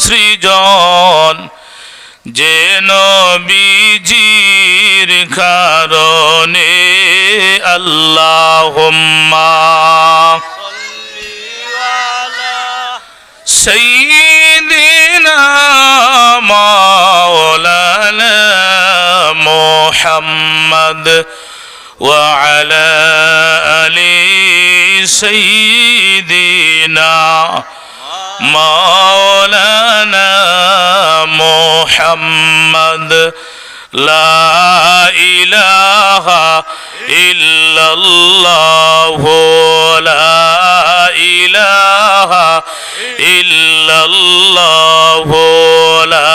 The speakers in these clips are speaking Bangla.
সৃজন, যে নবীজির কারণে। আল্লাহুম্মা সাইয়্যিদিনা মাওলানা মুহাম্মদ ওয়া আলা আলি সাইয়্যিদিনা মাওলানা মুহাম্মদ। লা ইলাহা ইল্লাল্লাহু লা ইলাহা ইল্লাল্লাহু লা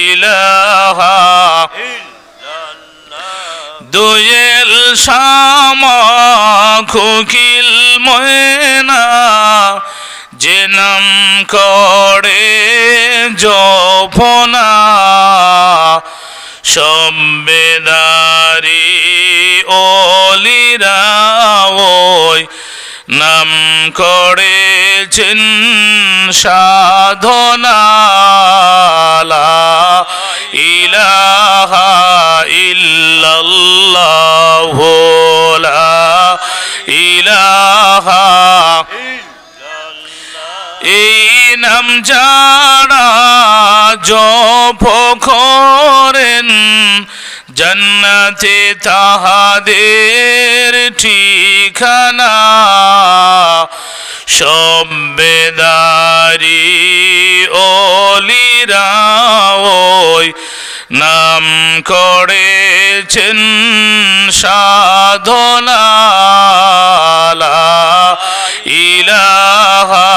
ইলাহা দোয়েল শামা কোকিল ময়না, যে নাম করে জপনা। সম্বেদারি ওলিরা ওই নাম করেছেন সাধনা। লা ইলাহা ইল্লাল্লাহু লা ইলাহা। এই নাম যারা জপ করেন, জান্নাতে তাহাদের ঠিকানা। সম্বেদারি ওলিরা ওই নাম করেছেন সাধনা। লা ইলাহা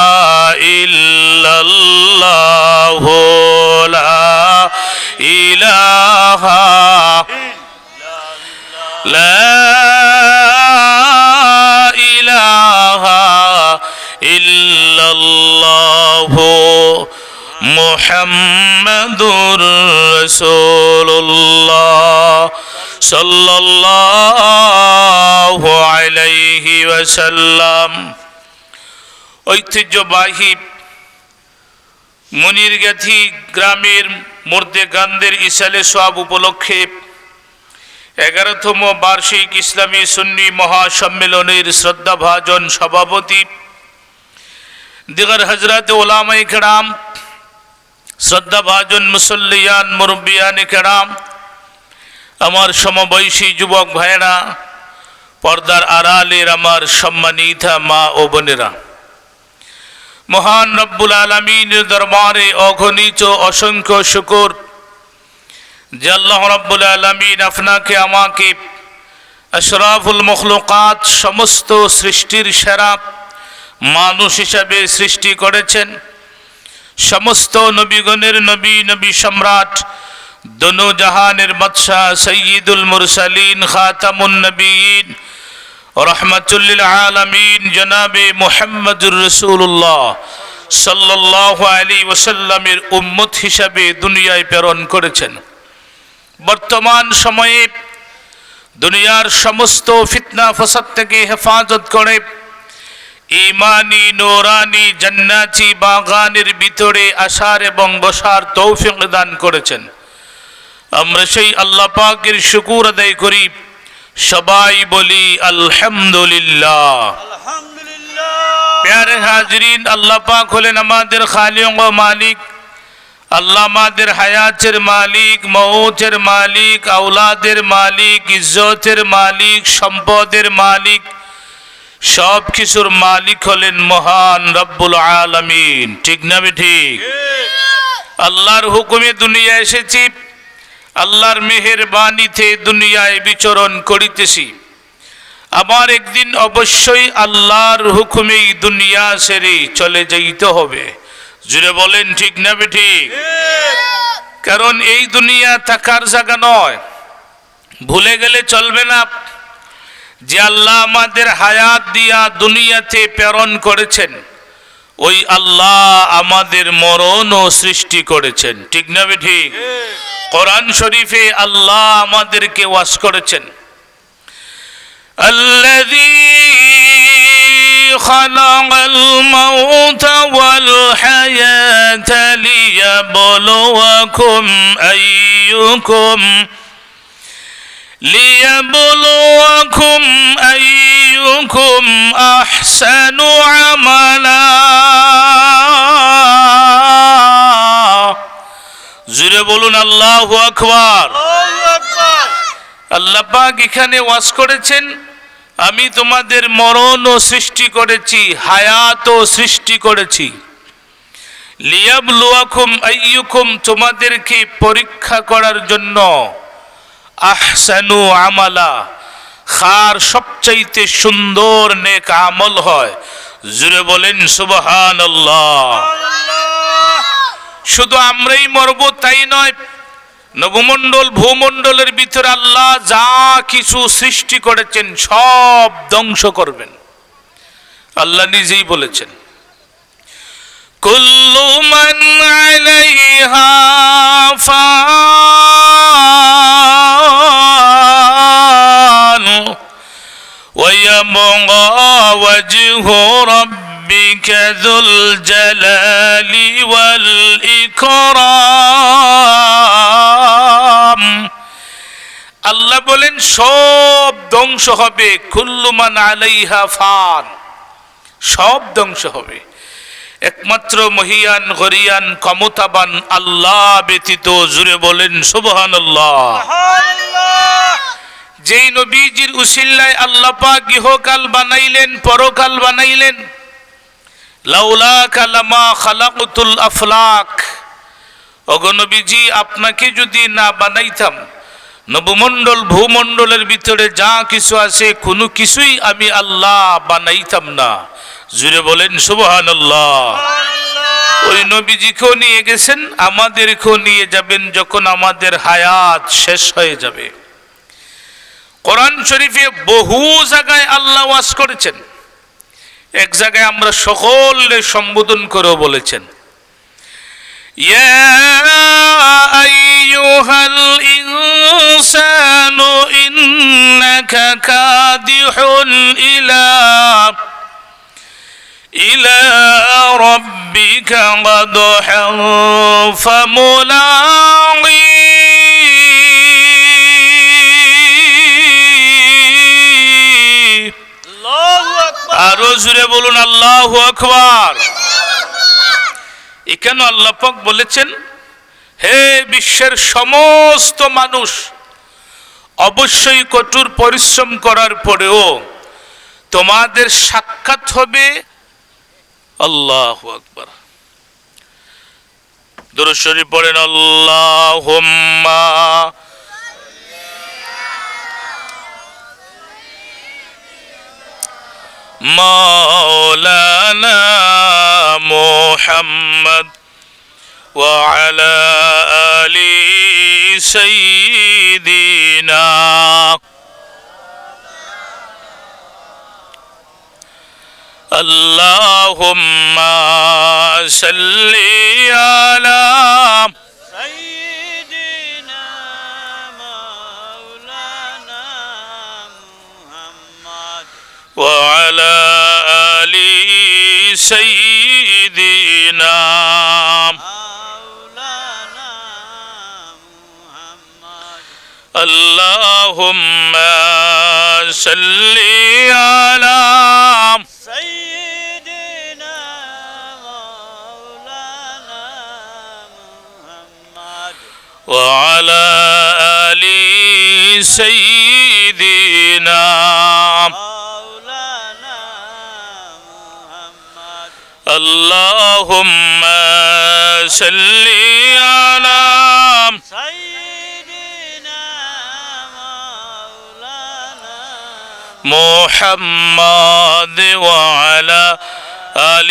ইল্লাল্লাহু লা ইলাহা লা ইলাহা ইল্লাল্লাহু মুহাম্মাদুর রাসূলুল্লাহ সাল্লাল্লাহু আলাইহি ওয়াসাল্লাম। ঐতিহ্যবাহী মুনিরগাথি গ্রামের মুর্দে গান্ধের ইসালে সোয়াব উপলক্ষে 11তম বার্ষিক ইসলামী সুন্নি মহাসম্মেলনের শ্রদ্ধাভাজন সভাপতি দিগর হজরত ওলামায়ে কেরাম, শ্রদ্ধাভাজন মুসল্লিয়ান মুরব্বিয়ানে কেরাম, আমার সমবয়সী যুবক ভাইয়েরা, পর্দার আড়ালের আমার সম্মানিতা মা ও বোনেরা, মহান রব্বুল আলামিনের দরবারে অগণিত অসংখ্য শুকর যে আল্লাহ রব্বুল আলামিন আপনাকে আমাকে আশরাফুল মখলুকাত, সমস্ত সৃষ্টির সেরা মানুষ হিসাবে সৃষ্টি করেছেন। সমস্ত নবীগণের নবী, নবী সম্রাট, দোনো জাহানের বাদশাহ, সৈয়দুল মুরসালিন, খাতামুন নবীন, রহমাতুল্লিল আলামিন জনাবে মুহাম্মদুর রাসূলুল্লাহ সাল্লাল্লাহু আলাইহি ওয়াসাল্লামের উম্মত হিসাবে দুনিয়ায় প্রেরণ করেছেন। বর্তমান সময়ে দুনিয়ার সমস্ত ফিতনা ফাসাদ থেকে হেফাজত করে ঈমানি নূরানি জান্নাতি বাগানের ভিতরে আসার এবং বসার তৌফিক দান করেছেন। আমরা সেই আল্লাহ পাকের শুকর আদায় করি, সবাই বলি আলহামদুলিল্লাহ। প্যারে হাজরিন, আল্লাহ পাক হলেন আমাদের খালিক ও মালিক। আল্লাহ আমাদের হায়াতের মালিক, মৌতের মালিক, আওলাদের মালিক, ইজ্জতের মালিক, সম্পদের মালিক, সব কিছুর মালিক হলেন মহান রব্বুল আলামিন। ঠিক না ঠিক? আল্লাহর হুকুমে দুনিয়া এসেছি, আল্লাহর মেহেরবানিতে দুনিয়ায় বিচরণ করিতেছি। আমার একদিন অবশ্যই আল্লাহর হুকুমেই দুনিয়া ছেড়ে চলে যাইতে হবে। জুড়ে বলেন ঠিক না ঠিক? কারণ এই দুনিয়া থাকার জায়গা নয়। ভুলে গেলে চলবে না যে আল্লাহ আমাদের হায়াত দিয়া দুনিয়াতে প্রেরণ করেছেন, ওই আল্লাহ আমাদের মরণও সৃষ্টি করেছেন। ঠিক না ঠিক? কোরআন শরীফে আল্লাহ আমাদেরকে ওয়াজ করেছেন, আল্লাযী খালাকাল মাউতা ওয়াল হায়াত ليبلوكم أيكم أحسن عملا জোরে বলুন আল্লাহু আকবার। আল্লাহ পাক এখানে ওয়াজ করেছেন আমি তোমাদের মরণও সৃষ্টি করেছি, হায়াতও সৃষ্টি করেছি। লিয়াবলুয়াকুম আইয়ুকুম, তোমাদেরকে পরীক্ষা করার জন্য। আহসানু আমালা, খার সবচাইতে সুন্দর নেক আমল হয়। জুড়ে বলেন সুবহানাল্লাহ। শুধু আমরাই মরব তাই নয়, নবমণ্ডল ভূমণ্ডলের ভিতরে আল্লাহ যা কিছু সৃষ্টি করেছেন সব ধ্বংস করবেন। আল্লাহ নিজেই বলেছেন কুল্লু মান আলাইহা ফান ওয়া ইয়াবকা ওয়াজহু রাব্বিকা যুল জালালি ওয়াল ইকরাম। আল্লাহ বলেন সব ধ্বংস হবে। কুল্লু মান আলাইহা ফান, সব ধ্বংস হবে। একমাত্র মহিয়ান গরিয়ান ক্ষমতাবান আল্লাহ ব্যতীত জুড়ে বলেন সুবহানাল্লাহ। যেই নবীজির উসিলায় আল্লাহ পাক ইহকাল বানাইলেন, পরকাল বানাইলেন। লাউলা কালামা খালাকুতুল আফলাক, ওগো নবীজি আপনাকে যদি না বানাইতাম নবমণ্ডল ভূমণ্ডলের ভিতরে যা কিছু আছে কোনো কিছুই আমি আল্লাহ বানাইতাম না। জুড়ে বলেন সুবহানাল্লাহ। ওই নবীজিকেও নিয়ে গেছেন, আমাদেরকেও নিয়ে যাবেন যখন আমাদের হায়াত শেষ হয়ে যাবে। কোরআন শরীফে বহু জায়গায় আল্লাহ ওয়াজ করেছেন। এক জায়গায় আমরা সকলে সম্বোধন করেও বলেছেন ইয়া আইয়ুহাল ইনসানু ইন্নাকা কাদিহুন ইলা রাব্বিকা গাদহান ফামুলাকি। আরো জোরে বলুন আল্লাহু আকবার। এখানে আল্লাহ পাক বলেছেন হে বিশ্বের সমস্ত মানুষ, অবশ্যই কঠোর পরিশ্রম করার পরেও তোমাদের সাক্ষাৎ হবে। আল্লাহু আকবার। দুরূদ শরীফ পড়েন আল্লাহুম্মা মাওলানা মুহাম্মদ ওয়া আলা আলি সাইয়্যিদিনা আল্লাহুম্মা সাল্লি আলা সাইয়্যিদিনা মাওলানা মুহাম্মদ ওয়া আলা আলি সাইয়্যিদিনা মাওলানা মুহাম্মদ আল্লাহুম্মা সাল্লি আলা وعلى آل سيدنا مولانا محمد اللهم صل على سيدنا مولانا محمد وعلى آل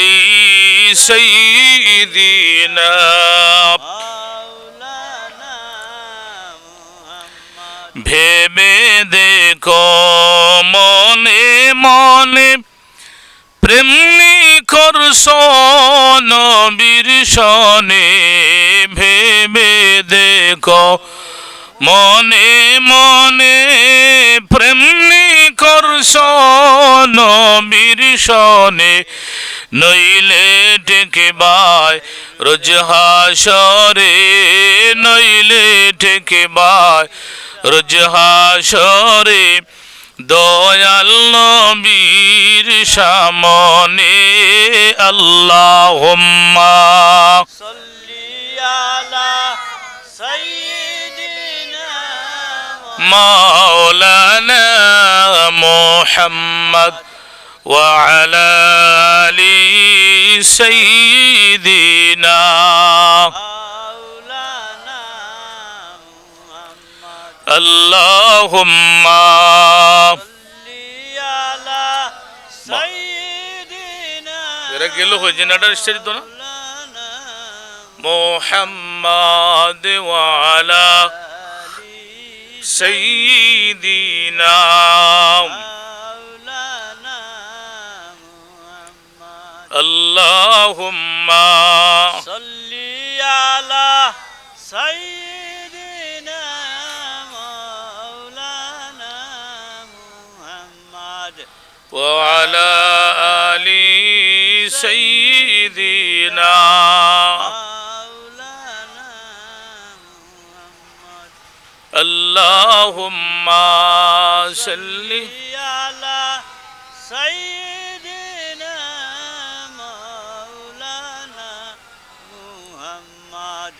سيدنا ভেবে দেখো মনে মনে প্রেম করছো নবীর সনে। ভেবে দেখো মনে মনে প্রেম করছো নবীর সনে। নইলে টেকে বাই রোজ হাসরে নইলে ঠেকে ভাই রোজ হাসরে দয়াল নবীর সামনে আল্লাহুম্মা সাল্লি আলা সাইয়্যিদিনা মাওলানা মুহাম্মদ ওয়া আলা আলি সাইয়্যিদিনা মাওলানা মুহাম্মদ আল্লাহুম্মা সাল্লি আলা সাইয়্যিদিনা এরা গেল হয়ে জেনারেটর স্টেজ তো না মাওলানা মুহাম্মদ ওয়া আলা আলি সাইয়্যিদিনা মাওলানা মুহাম্মদ আল্লাহুম্মা সাল্লি আলা সাইয়্যিদিনা মাওলানা মুহাম্মদ ওয়া আলা আলি সাইয়্যিদিনা মাওলানা মুহাম্মদ আল্লাহুম্মা সাল্লি আলা সাইয়্যিদিনা মাওলানা মুহাম্মদ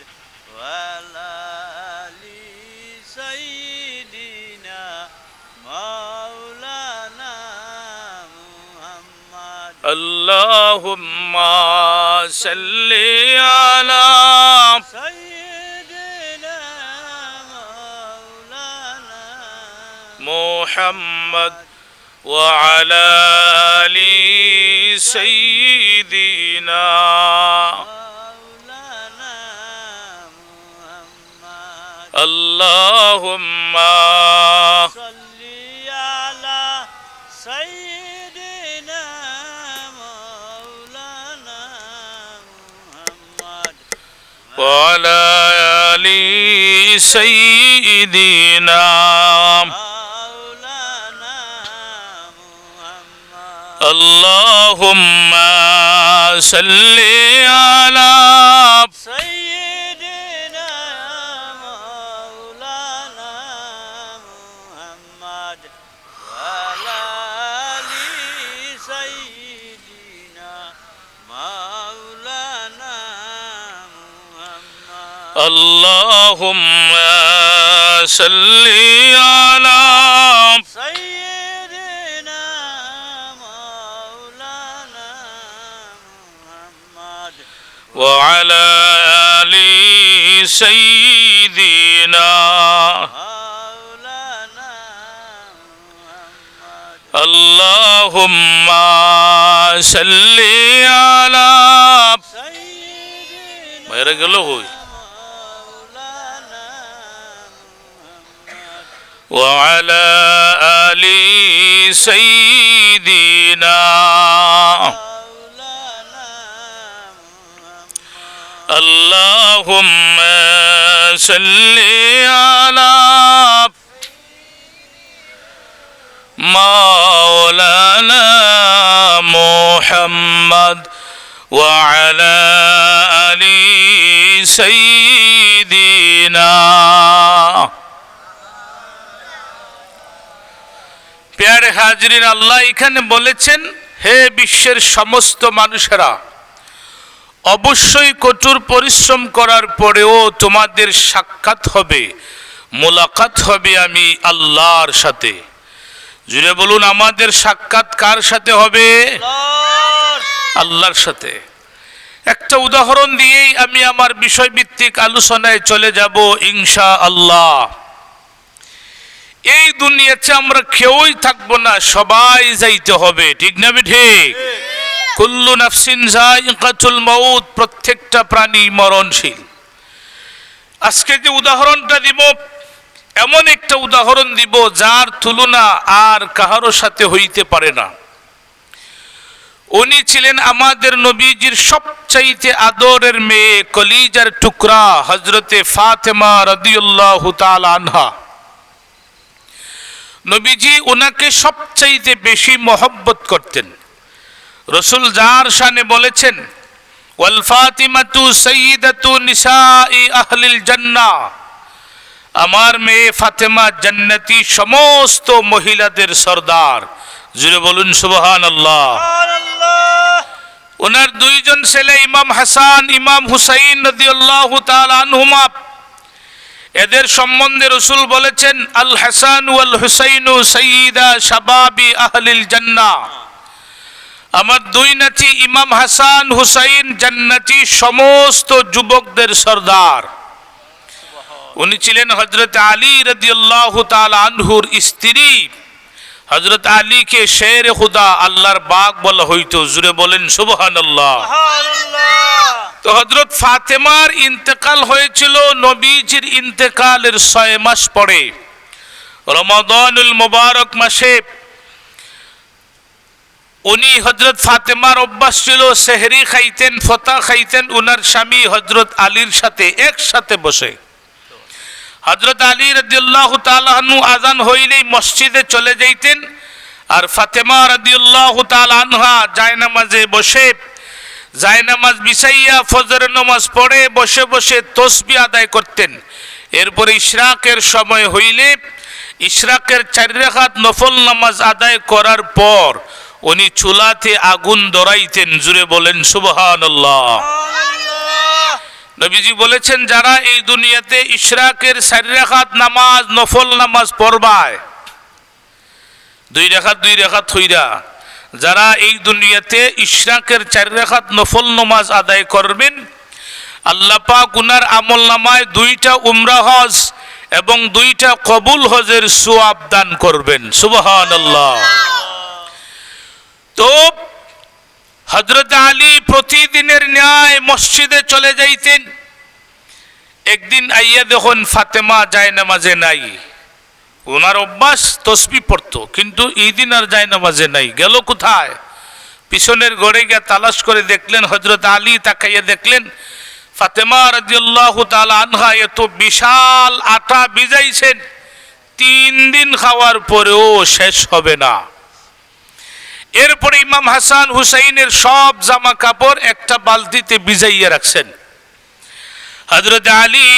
ওয়া আলা আলি সাইয়্যিদিনা মাওলানা মুহাম্মদ আল্লাহুম্মা সাল্লি আলা সাইয়্যিদিনা মাওলানা মুহাম্মদ ওয়া আলা আলি সাইয়্যিদিনা মাওলানা মুহাম্মদ আল্লাহুম্মা সাল্লি আলা সাইয়্যিদিনা মাওলানা মুহাম্মদ ওয়া আলা আলি সাইয়্যিদিনা মাওলানা মুহাম্মদ আল্লাহুম্মা সাল্লি আলা সাইয়্যিদিনা মাওলানা মুহাম্মদ ওয়া আলা আলি সাইয়্যিদিনা মাওলানা মুহাম্মদ আল্লাহুম্মা সাল্লি আলা সাইয়্যিদিনা মাওলানা মুহাম্মদ ওয়া আলা আলি সাইয়্যিদিনা মাওলানা মুহাম্মদ আল্লাহুম্মা সাল্লি আলা সাইয়্যিদিনা মেরে গেল হই মাওলানা মুহাম্মদ ওয়া আলা আলি সাইয়্যিদিনা মাওলানা মুহাম্মদ আল্লাহুম্মা সাল্লি আলা মাওলানা মুহাম্মদ ওয়া আলা আলি সাইয়্যিদিনা প্যারে হাজরিন, আল্লাহ এখানে বলেছেন, হে বিশ্বের সমস্ত মানুষেরা, অবশ্যই কঠোর পরিশ্রম করার পরেও তোমাদের সাক্ষাৎ হবে, মোলাকাত হবে আমি আল্লাহর সাথে। জুড়ে বলুন, আমাদের সাক্ষাৎ কার সাথে হবে? আল্লাহর সাথে। একটা উদাহরণ দিয়েই আমি আমার বিষয়ভিত্তিক আলোচনায় চলে যাব ইনশাআল্লাহ। এই দুনিয়াতে আমরা কেউই থাকবো না, সবাই যাইতে হবে, ঠিক না ঠিক? কুল্লু নাফসিন যায়িকাতুল মাউত, প্রত্যেকটা প্রাণী মরণশীল। আজকে যে উদাহরণটা দিব, এমন একটা উদাহরণ দিব যার তুলনা আর কাহারও সাথে হইতে পারে না। উনি ছিলেন আমাদের নবীজির সবচাইতে আদরের মেয়ে, কলিজার টুকরা হযরতে ফাতেমা রাদিয়াল্লাহু তাআলা আনহা। নবীজি ওনাকে সবচাইতে বেশি মহব্বত করতেন। রসুল যার শানে বলেছেন, ওয়াল ফাতিমাতু সাইয়্যিদাতু নিসাই আহলিল জান্নাহ, আমার মেয়ে ফাতেমা জান্নাতি সমস্ত মহিলাদের সর্দার। জুড়ে বলুন সুবহানাল্লাহ। সুবহানাল্লাহ। ওনার দুইজন ছেলে ইমাম হাসান ইমাম হুসাইন রাদিয়াল্লাহু তাআলা আনহুমা, এদের সম্বন্ধে রাসূল বলেছেন আল হাসান ওয়াল হুসাইনু সাইয়্যিদা শাবাবি আহলিল জান্নাহ, আমার দুই নাতি ইমাম হাসান হুসাইন জান্নাতি সমস্ত যুবকদের সর্দার। উনি ছিলেন হযরত আলী রাদিয়াল্লাহু তাআলা আনহুর স্ত্রী। হযরত আলীকে শের খুদা, আল্লাহর বাগ বলা হইতো। জুড়ে বলেন সুবহানাল্লাহ। সুবহানাল্লাহ। তো হযরত ফাতেমার ইন্তেকাল হয়েছিল নবীজির ইন্তেকালের 6 মাস পরে, রমাদানুল মুবারক মাসে। উনি হযরত ফাতেমার অভ্যাস ছিল সেহরি খাইতেন, ফতা খাইতেন উনার স্বামী হযরত আলীর সাথে একসাথে বসে। হযরত আলী রাদিয়াল্লাহু তাআলা আনহু আযান হইলেই মসজিদে চলে যাইতেন, আর ফাতেমা রাদিয়াল্লাহু তাআলা আনহা জায়নামাজে বসে জায়নামাজ বিছাইয়া ফজরের নামাজ পড়ে বসে বসে তাসবিহ আদায় করতেন। এরপরে ইশরাকের সময় হইলে ইশরাকের 4 রাকাত নফল নামাজ আদায় করার পর উনি চুলাতে আগুন ধরাইতেন। জুড়ে বলেন সুবহানাল্লাহ। সুবহানাল্লাহ। নবীজি বলেছেন, যারা এই দুনিয়াতে ইশরাকের 4 রাকাত নামাজ নফল নামাজ পড়বায়, 2 রাকাত হইরা, যারা এই দুনিয়াতে ইশরাকের 4 রাকাত নফল নামাজ আদায় করবেন, আল্লাহ পাক উনার আমলনামায় 2টা উমরা হজ এবং 2টা কবুল হজের সওয়াব দান করবেন। সুবহানাল্লাহ। তো হযরত আলী প্রতিদিনের ন্যায় মসজিদে চলে যাইতেন। একদিন আইয়া দেখুন ফাতেমা জায়নামাজে নাই। ওনার অভ্যাস তসবিহ পড়তো, কিন্তু এই দিন আর জায়নামাজে নাই। গেল কোথায়? পিছনের ঘরে গিয়ে তালাশ করে দেখলেন, হযরত আলী তাকাইয়া দেখলেন ফাতেমা রাদিয়াল্লাহু তাআলা আনহা এত বিশাল আটা ভিজাইছেন, 3 দিন খাওয়ার পরেও শেষ হবে না। এরপরে ইমাম হাসান হুসাইনের সব জামা কাপড় একটা বালতিতে ভিজাইয়া রাখছেন। হযরত আলী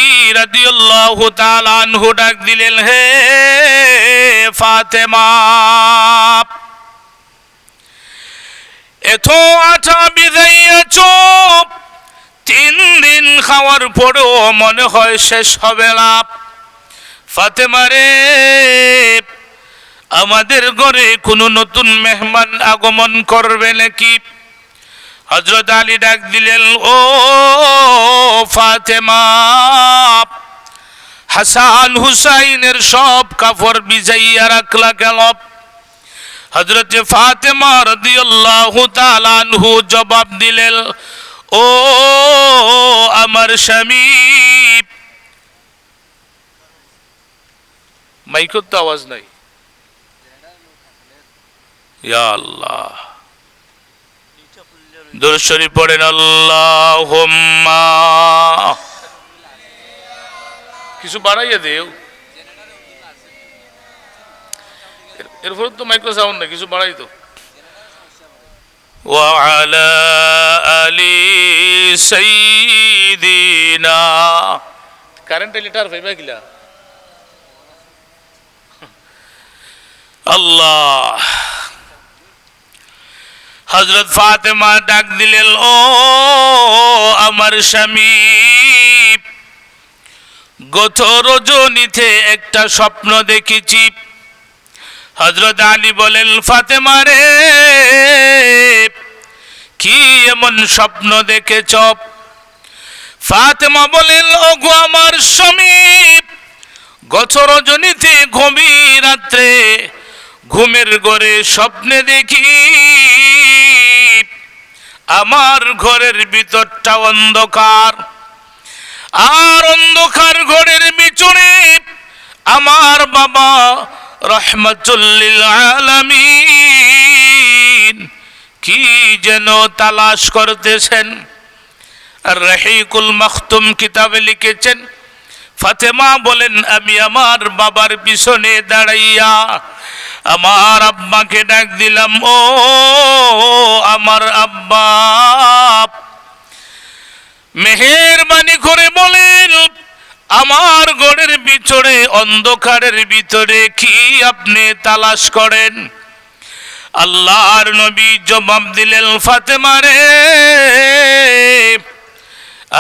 রাদিয়াল্লাহু তাআলা আনহু ডাক দিলেন, হে ফাতেমা, এত আটা ভিজাইয়াছ, 3 দিন খাওয়ার পরেও মনে হয় শেষ হবে না। ফাতেমা রে, আমাদের ঘরে কোনো নতুন মেহমান আগমন করবে নাকি? হযরত আলী ডাক দিলেন, ও ফাতেমা, হাসান হুসাইনের সব কাপড় ভিজাইয়া রাখলা কেন? হযরত ফাতেমা রাদিয়াল্লাহু তাআলা আনহু জবাব দিলেন, ও আমার স্বামী। মাইকের তো আওয়াজ নাই। ইয়া আল্লাহ, দুরূদ শরীফ পড়েন। আল্লাহুম্মা, কিছু বাড়াইয়া দেও। এরপর তো মাইক্রো সাউন্ড না, কিছু বাড়াই তো। ওয়া আলা আলি সাইয়্যিদিনা, কারেন্ট লিটার পাইবা কিলা? আল্লাহ। হযরত ফাতেমা ডাক দিলেন, ও আমার স্বামী, গত রজনীতে একটা স্বপ্ন দেখেছি। হযরত আলী বলেন, ফাতেমা রে, কি এমন স্বপ্ন দেখেছ? ফাতেমা বলেন, ওগো আমার স্বামী, গত রজনীতে গভীর রাত্রে ঘুমের ঘরে স্বপ্নে দেখি আমার ঘরের ভিতরটা অন্ধকার, আর অন্ধকার ঘরের ভিতরে আমার বাবা রহমাতুল লিল আলামিন কি যেন তালাশ করতেছেন। রহিকুল মাখতুম কিতাবে লিখেছেন, ফাতেমা বলেন, আমি আমার বাবার পিছনে দাঁড়াইয়া আমার আব্বাকে ডাক দিলাম, ও আমার আব্বা, মেহেরবানি করে বলেন, আমার ঘরের ভিতরে অন্ধকারের ভিতরে কি আপনি তালাশ করেন? আল্লাহর নবী জবাব দিলেন, ফাতেমা রে,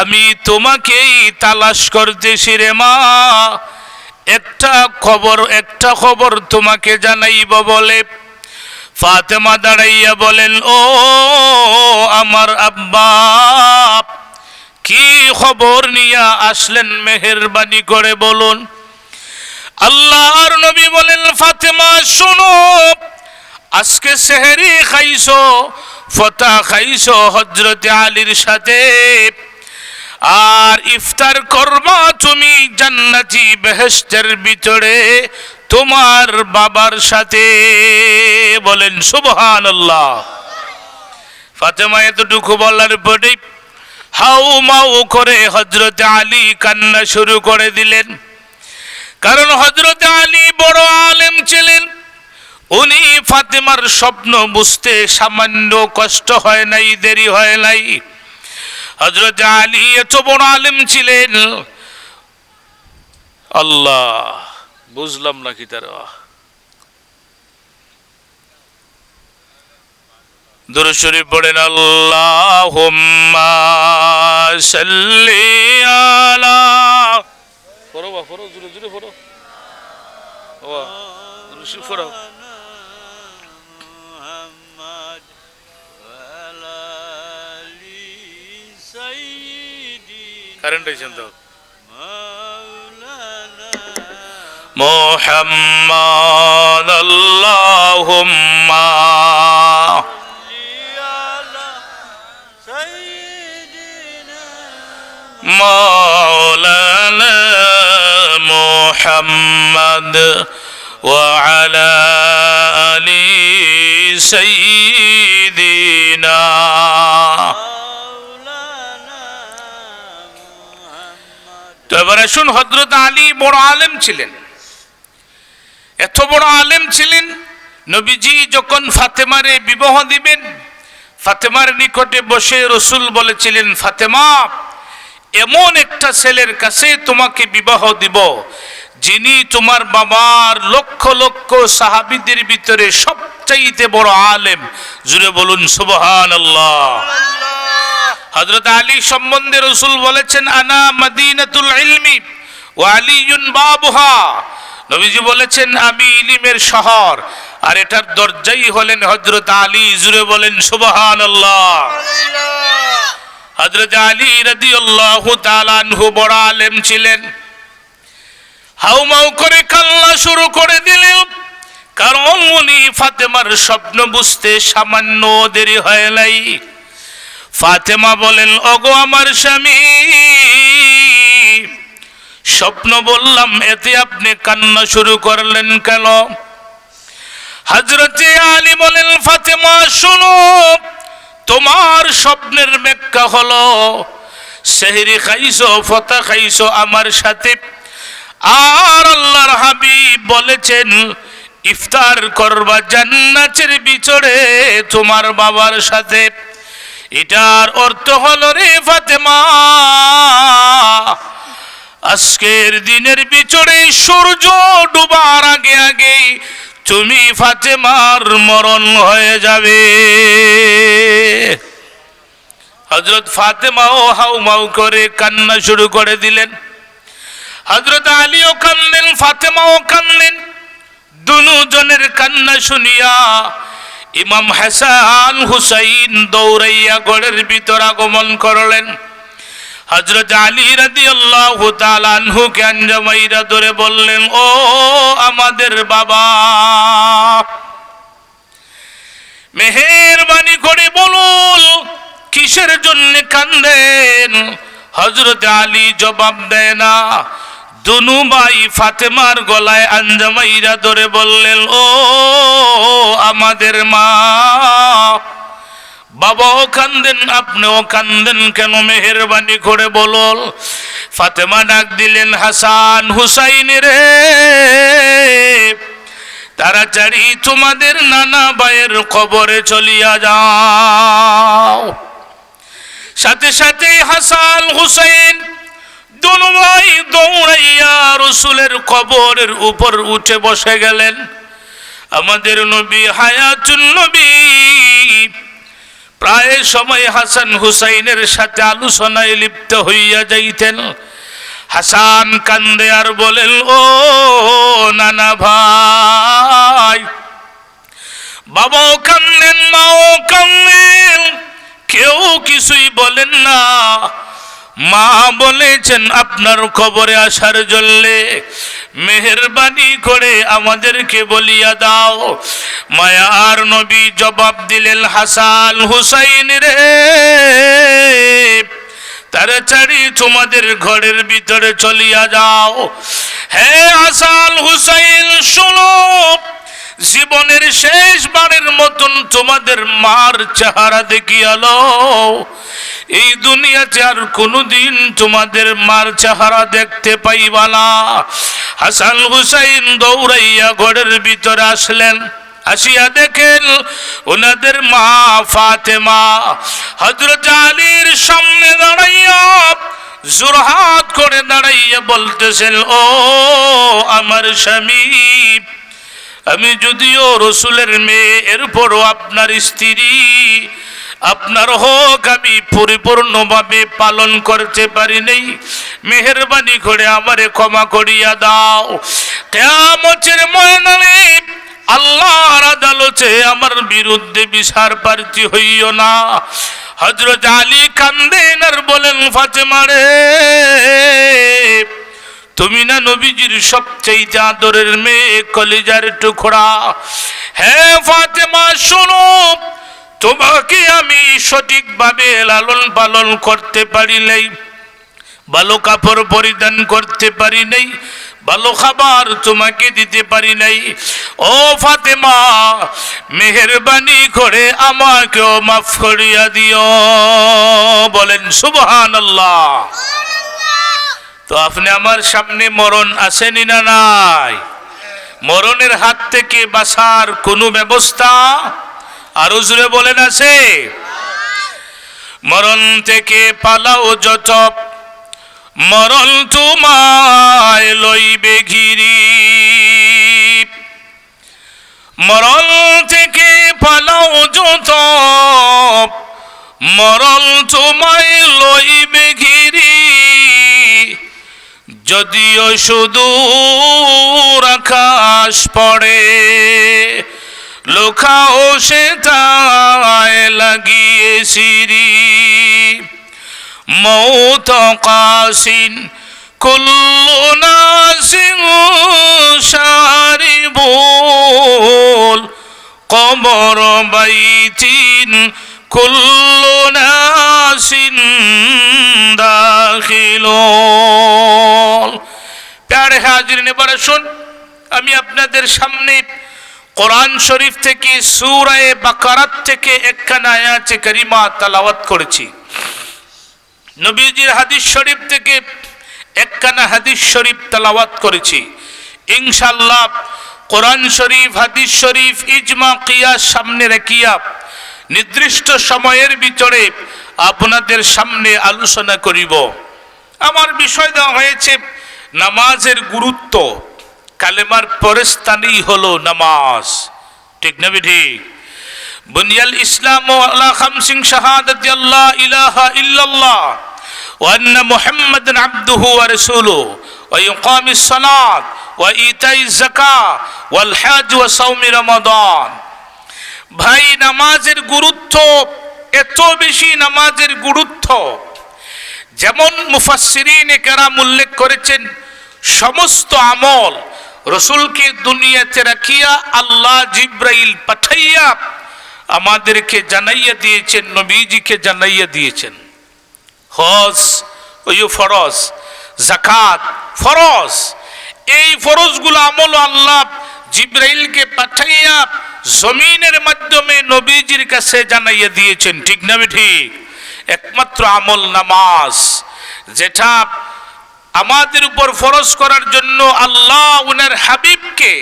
আমি তোমাকেই তালাশ করতেছি রে মা। একটা খবর তোমাকে জানাইব বলে ফাতেমা দাঁড়াইয়া বলেন, ও আমার আব্বা, কি খবর নিয়ে আসলেন মেহেরবানি করে বলুন। আল্লাহর নবী বলেন, ফাতেমা শোনো, আজকে সেহরি খাইছো, ফতা খাইছো হযরতে আলীর সাথে, আর ইফতার করবা তুমি জান্নাতি বেহেশতের ভিতরে তোমার বাবার সাথে। বলেন সুবহানাল্লাহ। ফাতেমা এতটুকু বলার পরে হাউ মাউ করে হযরতে আলী কান্না শুরু করে দিলেন। কারণ হযরতে আলী বড় আলেম ছিলেন, উনি ফাতেমার স্বপ্ন বুঝতে সামান্য কষ্ট হয় নাই, দেরি হয় নাই। হযরত আলী এত বড় আলেম ছিলেন। আল্লাহ, বুঝলাম না কি তারা। দুরূদ শরীফ পড়েন, আল্লাহুম্মা সাল্লি আলা, পড়ো বা পড়ো, জোরে জোরে পড়ো, ওয়া দুরূদ শরীফ পড়ো। কারেন্ট আইছেন তো। মুহাম্মাদ আল্লাহুম্মা মাওলানা মুহাম্মদ ওয়া আলা আলি সাইয়্যিদিনা। তো এবার আসুন, হযরত আলী বড় আলেম ছিলেন। এত বড় আলেম ছিলেন, নবীজি যখন ফাতেমারে বিবাহ দিবেন, ফাতেমার নিকটে বসে রাসূল বলেছিলেন, ফাতেমা, এমন একটা ছেলের কাছে তোমাকে বিবাহ দিব যিনি তোমার বাবার লক্ষ লক্ষ সাহাবীদের ভিতরে সবচাইতে বড় আলেম। জুড়ে বলুন সুবহানাল্লাহ। হযরত আলী সম্বন্ধে রাসূল বলেছেন, আনা মদিনাতুল ইলমি ওয়া আলিয়ুন বাবুহা। নবীজি বলেছেন, আমি ইলমের শহর আর এটার দরজাই হলেন হযরত আলী। জুড়ে বলেন সুবহানাল্লাহ। হযরত আলী রাদিয়াল্লাহু তাআলা আনহু বড় আলেম ছিলেন। হাউমাউ করে কান্না শুরু করে দিলেন, কারণ উনি ফাতেমার স্বপ্ন বুঝতে সামান্য দেরি হয় নাই। ফাতেমা বলেন, ওগো আমার স্বামী, স্বপ্ন বললাম, এতে আপনি কান্না শুরু করলেন কেন? হযরতে আলী বলেন, ফাতেমা শোনো, তোমার স্বপ্নের ব্যাখ্যা হলো সেহরি খাইছো, ফতা খাইছো আমার সাথে, আর আল্লাহর হাবিব বলেছেন ইফতার করবা জান্নাতের ভিতরে তোমার বাবার সাথে। এটার অর্থ হলো রে ফাতেমা, আজকের দিনের ভিতরে সূর্য ডুবার আগে আগে তুমি ফাতেমার মরণ হয়ে যাবে। হযরত ফাতেমাও হাউমাউ করে কান্না শুরু করে দিলেন। হযরত আলীও কাঁদলেন, ফাতেমাও কাঁদলেন। দুজনের কান্না শুনিয়া ইমাম হাসান হুসাইন দৌড়াইয়া ঘরের ভিতর আগমন করলেন। হযরত আলী রাদিয়াল্লাহু তাআলা আনহুকে আঞ্জামাইরা ধরে বললেন, ও আমাদের বাবা, মেহেরবানি করে বলুন কিসের জন্য কাঁদেন? হযরত আলী জবাব দেয় না। দুনু ভাই ফাতেমার গলায় আঞ্জামাইরা ধরে বললেন, ও আমাদের মা, বাবাও কান্দেন, আপনিও কান্দেন কেন? মেহেরবানি করে বলুন। ফাতেমা ডাক দিলেন, হাসান হুসাইন রে, তাড়াতাড়ি তোমাদের নানা ভাইয়ের কবরে চলিয়া যাও। সাথে সাথে হাসান হুসাইন দুনো ভাই দৌড়াইয়া রসুলের কবরের উপর উঠে বসে গেলেন। আমাদের নবী হায়াতুন নবী প্রায় সময় হাসান হুসাইনের সাথে আলোচনায় লিপ্ত হইয়া যাইতেন। হাসান কান্দে আর বলেন, ও নানা ভাই, বাবাও কান্দেন, মাও কান্দেন, কেউ কিছুই বলেন না। মা বলেছেন আপনার খবরে আসার জন্যে মেহেরবানি করে আমাদেরকে বলিয়া দাও। মায়ার নবী জবাব দিলেন, হাসান হুসাইন রে, তাড়াতাড়ি তোমাদের ঘরের ভিতরে চলিয়া যাও। হে হাসান হুসাইন, শোনো, জীবনের শেষবারের মতন তোমাদের মার চেহারা দেখিয়া লও। এই দুনিয়াতে আর কোনোদিন তোমাদের মার চেহারা দেখতে পাইবা না। হাসান হুসাইন দৌড়াইয়া ঘরের ভিতরে আসলেন। আসিয়া দেখেন ওনাদের মা ফাতেমা হযরত আলীর সামনে দাঁড়াইয়া জোরহাত করে দাঁড়াইয়া বলতেছেন, ও আমার স্বামী, আমি যদিও রসুলের মেয়ে, এরপরও আপনার স্ত্রী, আপনার হক আমি পরিপূর্ণভাবে পালন করতে পারি নাই। মেহেরবানি করে আমারে ক্ষমা করিয়া দাও। কিয়ামতের ময়দানে আল্লাহর আদালতে আমার বিরুদ্ধে বিচার প্রার্থী হইও না। হযরত আলী কান্দেন আর বলেন, ফাতেমা রে, তুমি না নবীজির সবচেয়ে আদরের মেয়ে, কলিজার টুকরা। হে ফাতেমা, শোনো, তোমাকে আমি সঠিকভাবে লালন পালন করতে পারি নাই, ভালো কাপড় পরিধান করতে পারি নাই, ভালো খাবার তোমাকে দিতে পারি নাই। ও ফাতেমা, মেহেরবানি করে আমাকেও মাফ করিয়া দিও। বলেন সুবহানাল্লাহ। তো আপনি আমার সামনে মরণ আসেনি না নাই? মরণের হাত থেকে বাঁচার কোনো ব্যবস্থা আরো জোরে বলেন আছে? মরণ থেকে পালাও যত, মরণ তোমায় লইবে ঘিরি। মরণ থেকে পালাও যত, মরণ তোমায় লইবে ঘিরি। যদিও সুদূর আকাশ পড়ে, লোকাও সে তাই লাগিয়ে সিরি। মৌত কাসিন কুল্লু নাসিন শারিবুল, কবর বাইতিন কুল্লু নাসিন দাখিলুল। প্যারে হাজিরিন, এবারে শুন, আমি আপনাদের সামনে কোরআন শরীফ থেকে সূরা বাকারাত থেকে একখানা আয়াতে কারিমা তেলাওয়াত করেছি। নবীজির হাদিস শরীফ থেকে একখানা হাদিস শরীফ তেলাওয়াত করেছি। ইনশাআল্লাহ কোরআন শরীফ, হাদিস শরীফ, ইজমা, কিয়াস সামনে রাখিয়া নির্দিষ্ট সময়ের ভিতরে আপনাদের সামনে আলোচনা করিব। আমার বিষয় দেওয়া হয়েছে নামাজের গুরুত্ব। কালেমার পরের স্থানই হলো নামাজ, ঠিক না ঠিক? বুনিয়াল ইসলাম আলা খামসিন শাহাদাতি আল্লা ইলাহা ইল্লাল্লাহ ওয়া আন্না মুহাম্মাদান আবদুহু ওয়া রাসূলুহু ওয়া ইকামিস সালাত ওয়া ইতাইজ যাকাত ওয়াল হজ ওয়া সাওমি রমাদান। ভাই, নামাজের গুরুত্ব এত বেশি, নামাজের গুরুত্ব যেমন মুফাসসিরিনে কেরাম উল্লেখ করেছেন, সমস্ত আমল রসুলকে দুনিয়াতে রাখিয়া আল্লাহ জিব্রাইল পাঠাইয়া আমাদেরকে জানাইয়া দিয়েছেন, নবীজিকে জানাইয়া দিয়েছেন। হজ ওই ফরজ, যাকাত ফরজ, এই ফরজগুলো আমল আল্লাহ জিব্রাইলকে পাঠাইয়া জমিনের মাধ্যমে নবীজির কাছে জানাইয়া দিয়েছেন, ঠিক না ঠিক? একমাত্র আমল নামাজ, যেটা আমাদের উপর ফরজ করার জন্য আল্লাহ উনার হাবিবকে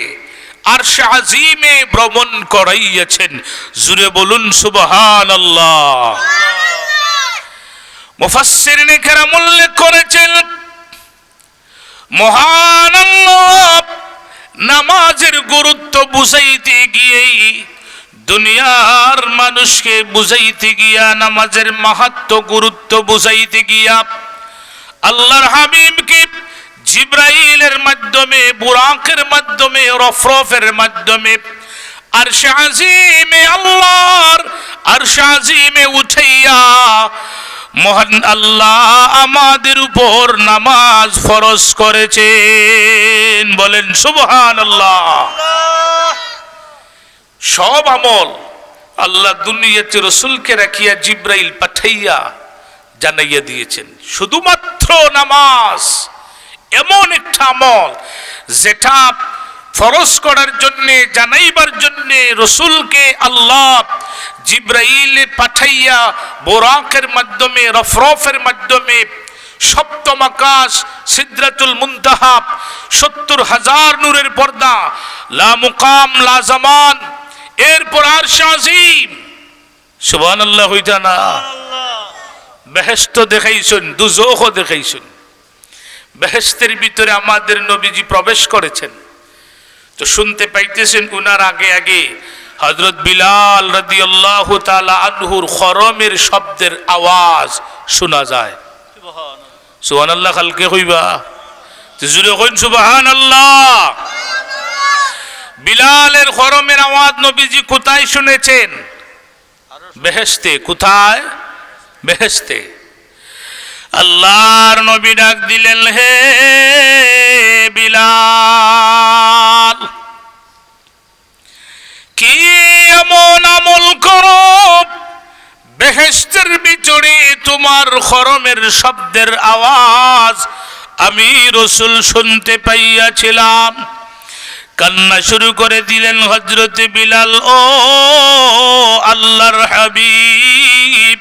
আরশে আজিমে ভ্রমণ করাইয়াছেন। জুড়ে বলুন সুবহানাল্লাহ। মুফাসসিরিনে কেরাম উল্লেখ করেছেন মহান আল্লাহ নামাজের গুরুত্ব বুঝাইতে গিয়েই দুনিয়ার মানুষকে বুঝাইতে গিয়া নামাজের মাহাত্ম্য গুরুত্ব বুঝাইতে গিয়া আল্লাহর হাবিবকে জিব্রাইলের মাধ্যমে বুরাকের মাধ্যমে রফরফের মাধ্যমে আরশে আজিমে আল্লাহর আরশে আজিমে উঠাইয়া মহান আল্লাহ আমাদের উপর নামাজ ফরজ করেছেন। বলেন সুবহানাল্লাহ। সব আমল আল্লাহ দুনিয়াতে রসুলকে রাখিয়া জিব্রাইল পাঠাইয়া জানাইয়া দিয়েছেন। শুধুমাত্র নামাজ এমন একটা আমল যেটা ফরজ করার জন্যে জানাইবার জন্যে রসুলকে আল্লাহ জিব্রাইল পাঠাইয়া বোরাকের মাধ্যমে রফরফের মাধ্যমে সপ্তম আকাশ সিদরাতুল মুনতাহা ৭০,০০০ নূরের পর্দা লা মুকাম লা জামান এরপর আরশ আজিম সুবহানাল্লাহ হইতা না বেহেশত দেখাইছেন দুজখও দেখাইছেন। বেহেশতের ভিতরে আমাদের নবীজি প্রবেশ করেছেন তো শুনতে পাইতেছেন উনার আগে আগে হযরত বিলাল রাদিয়াল্লাহু তাআলা আনহুর খরমের শব্দের আওয়াজ শোনা যায়। সুবহানাল্লাহ খালকে কইবা জুরে কইন সুবহানাল্লাহ। বিলালের খরমের আওয়াজ নবীজি কোথায় শুনেছেন? বেহেশতে। কোথায়? বেহেশতে। আল্লাহর নবী ডাক দিলেন, হে বিলাল, কি এমন আমল করো বেহেশতের ভিতরে তোমার খরমের শব্দের আওয়াজ আমি রাসূল শুনতে পাইয়াছিলাম। কান্না শুরু করে দিলেন হযরতে বিলাল, ও আল্লাহর হাবিব,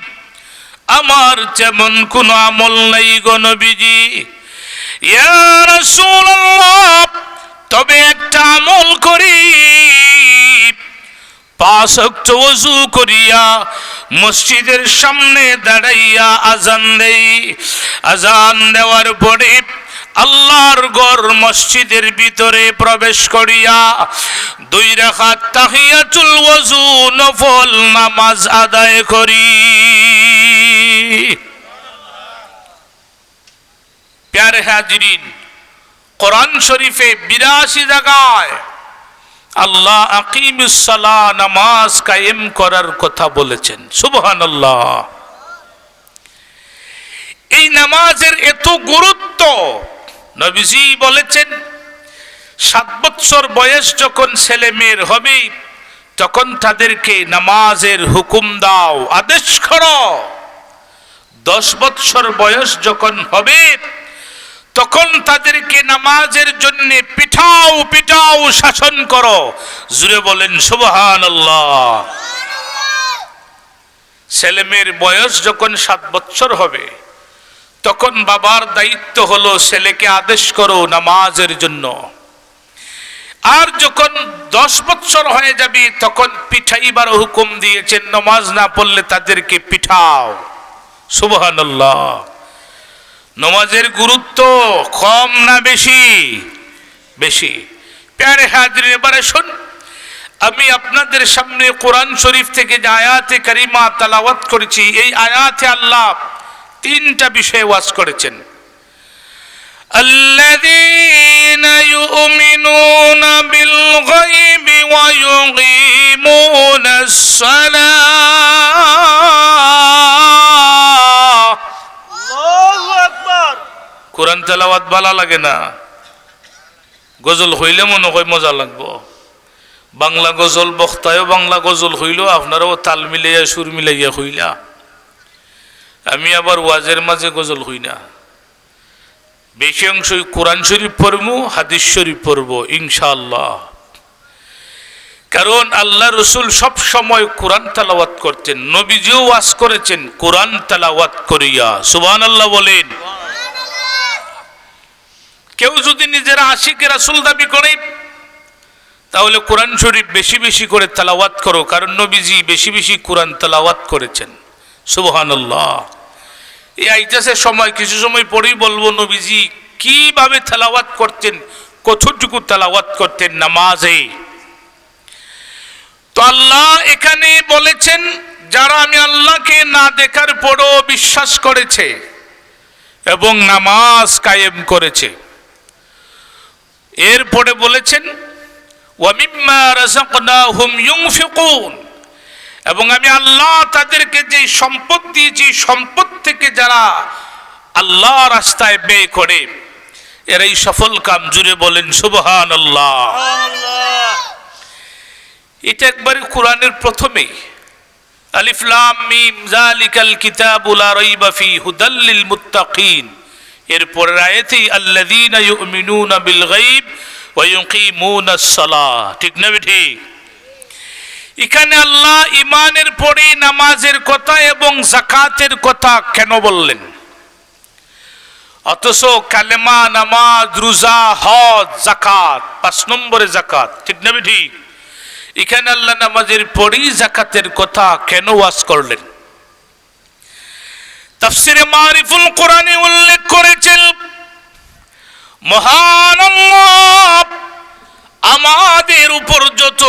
আমার তেমন কোনো আমল নাই গো নবীজি। ইয়া রাসূলুল্লাহ, তবে একটা আমল করি, 5 ওয়াক্ত ওযু করিয়া মসজিদের সামনে দাঁড়াইয়া আজান দেই। আজান দেওয়ার পরে আল্লাহর ঘর মসজিদের ভিতরে প্রবেশ করিয়া 2 রাকাত তাহিয়াতুল ওযু নফল নামাজ আদায় করি। প্যারে হাজিরিন, কোরআন শরীফে 82 জায়গায় আল্লাহ আকিমুস সালাহ নামাজ কায়েম করার কথা বলেছেন। সুবহানাল্লাহ। এই নামাজের এত গুরুত্ব, নবীজি বলেছেন 7 বছর বয়স যখন ছেলে মেয়ের হবে তখন তাদেরকে নামাজের হুকুম দাও, আদেশ করো। 10 বছর বয়স যখন হবে তখন তাদেরকে নামাজের জন্য পিঠাও পিঠাও শাসন করো। জুড়ে বলেন সুবহানাল্লাহ। ছেলে মেয়ের বয়স যখন 7 বছর হবে তখন বাবার দায়িত্ব হলো ছেলেকে আদেশ করো নামাজের জন্য। আর যখন 10 বছর হয়ে যাবে তখন পিঠাইবার হুকুম দিয়েছেন, নামাজ না পড়লে তাদেরকে পিঠাও। সুবহানাল্লাহ। নামাজের গুরুত্ব কম না বেশি? বেশি। প্যারে হাজিরিন, এবারে শুন, আমি আপনাদের সামনে কোরআন শরীফ থেকে যে আয়াতে কারিমা তেলাওয়াত করেছি, এই আয়াতে আল্লাহ 3টা বিষয় ওয়াজ করেছেন। আল্লাযীনা ইউমিনুনা বিল গায়বি ওয়া ইউকিমুনাস সালাহ। আল্লাহু আকবার। কোরআন তেলাওয়াত ভালো লাগে না? গজল হইলে মনে হয় মজা লাগবো। বাংলা গজল বক্তায়ও বাংলা গজল হইল, আপনারাও তাল মিলাইয়া সুর মিলাইয়া হইলা। আমি আবার ওয়াজের মাঝে গজল হই না। বেশি অংশই কোরআন শরীফ পড়বো, হাদিস শরীফ পড়বো ইনশাআল্লাহ। কারণ আল্লাহ রসুল সব সময় কোরআন তেলাওয়াত করতেন, নবীজিও ওয়াজ করেছেন কোরআন তেলাওয়াত করিয়া। সুবহানাল্লাহ বলেন। কেউ যদি নিজেরা আশিকে রাসূল দাবি করে তাহলে কোরআন শরীফ বেশি বেশি করে তেলাওয়াত করো, কারণ নবীজি বেশি বেশি কোরআন তেলাওয়াত করেছেন। সুবহানাল্লাহ। এই আইতাসের সময় কিছু সময় পরেই বলবো নবীজি কিভাবে তেলাওয়াত করতেন, কতটুকু তেলাওয়াত করতেন নামাজে। তো আল্লাহ এখানে বলেছেন যারা আমি আল্লাহকে না দেখার পরও বিশ্বাস করেছে এবং নামাজ কায়েম করেছে, এরপরে বলেছেন ওয়া মিম্মা রাযাকনাহুম ইউনফিকুন, এবং আমি আল্লাহ তাদেরকে যে সম্পদ দিয়েছি সম্পদ থেকে যারা আল্লাহ রাস্তায় ব্যয় করে এরাই সফল কাম। জুড়ে বলেন সুবহানাল্লাহ। আল্লাহ এটা একবারে কোরআনের প্রথমেই আলিফ লাম মিম যালিকাল কিতাবু লা রাইবা ফি হুদাল লিল মুত্তাকিন, এর পরের আয়াতেই আল্লাযীনা ইউমিনুনা বিল গায়ব ওয়া ইউকিমুনাস সালাহ। ঠিক না ঠিক? এখানে আল্লাহ ইমানের পরে নামাজের কথা এবং যাকাতের কথা কেন বললেন, অথচ কালেমা, নামাজ, রোজা, হজ, যাকাত 5 নম্বরে যাকাত। ঠিক না ঠিক? এখানে আল্লাহ নামাজের পরেই যাকাতের কথা কেন ওয়াজ করলেন? তাফসিরে মারিফুল কোরআনে উল্লেখ করেছেন মহান আল্লাহ আমাদের উপর যত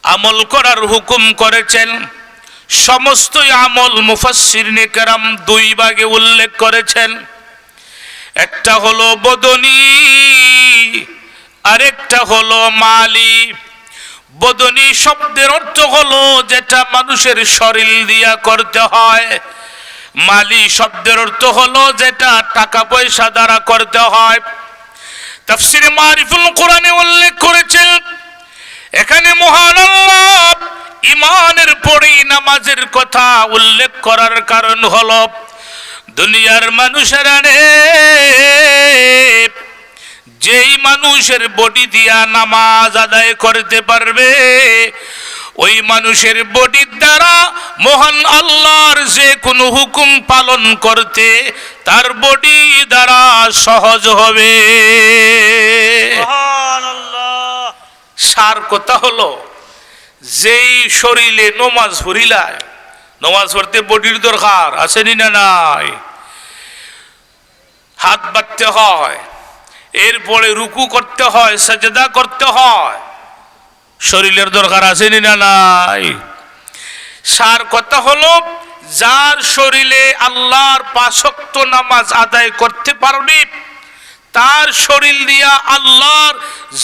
আমল করার হুকুম করেছেন সমস্ত আমল মুফাসসিরিনে কেরাম 2 ভাগে উল্লেখ করেছেন। একটা হলো বদনী, আরেকটা হলো মালি। বদনী শব্দের অর্থ হলো যেটা মানুষের শরীর দিয়া করতে হয়, মালি শব্দের অর্থ হলো যেটা টাকা পয়সা দ্বারা করতে হয়। তাফসিরে মারিফুল কোরআনে উল্লেখ করেছেন এখানে মহান আল্লাহ ইমানের পরেই নামাজের কথা উল্লেখ করার কারণ হলো দুনিয়ার মানুষেরা যেই মানুষের বডি দিয়া নামাজ আদায় করতে পারবে ওই মানুষের বডির দ্বারা মহান আল্লাহর যে কোনো হুকুম পালন করতে তার বডি দ্বারা সহজ হবে। সুবহানাল্লাহ। সার কথা হলো যেই শরীরে নমাজ পড়িলায়, নমাজ পড়তে বডির দরকার আসেনি না নাই? হাত বাঁধতে হয়, এরপরে রুকু করতে হয়, সাজদা করতে হয়, শরীরের দরকার আসেনি না নাই? সার কথা হলো যার শরীরে আল্লাহর 5 ওয়াক্ত নামাজ আদায় করতে পারবে তার শরীর দিয়া আল্লাহর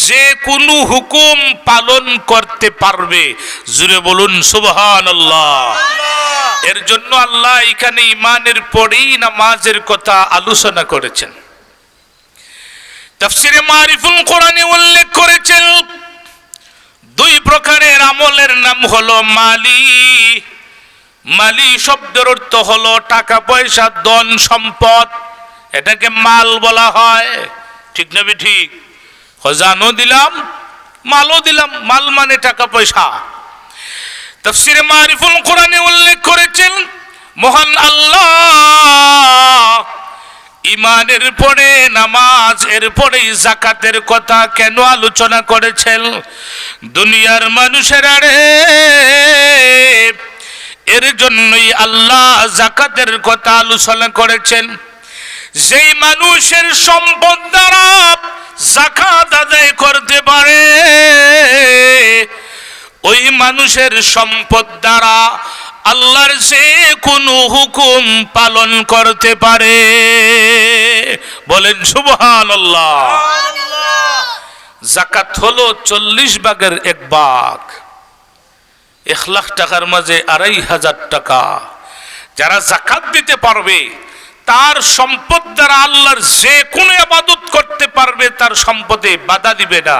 যে কোনো হুকুম পালন করতে পারবে। জুড়ে বলুন সুবহানাল্লাহ। এর জন্য আল্লাহ এখানে ইমানের পরেই নামাজের কথা আলোচনা করেছেন। তাফসিরে মারিফুল কোরআনে উল্লেখ করেছেন 2 প্রকারের আমলের নাম হলো মালি। মালি শব্দের অর্থ হলো টাকা পয়সা, ধন সম্পদ, এটাকে মাল বলা হয়। ঠিক না ঠিক? খজানও দিলাম, মালও দিলাম, মাল মানে টাকা পয়সা। তাফসিরে মারিফুল কোরআনে উল্লেখ করেছেন মহান আল্লাহ ইমানের পরে নামাজ, এরপরে যাকাতের কথা কেন আলোচনা করেছেন? দুনিয়ার মানুষেরা এর জন্যই আল্লাহ যাকাতের কথা আলোচনা করেছেন। যেই মানুষের সম্পদ দ্বারা যাকাত আদায় করতে পারে ওই মানুষের সম্পদ দ্বারা আল্লাহর যে কোনো হুকুম পালন করতে পারে। বলেন সুবহানাল্লাহ। যাকাত হলো 40 ভাগের 1 ভাগ, 1 লাখ টাকার মাঝে 2,500 টাকা। যারা যাকাত দিতে পারবে তার সম্পদ দ্বারা আল্লাহর যে কোনো ইবাদত করতে পারবে, তার সম্পদে বাধা দিবে না।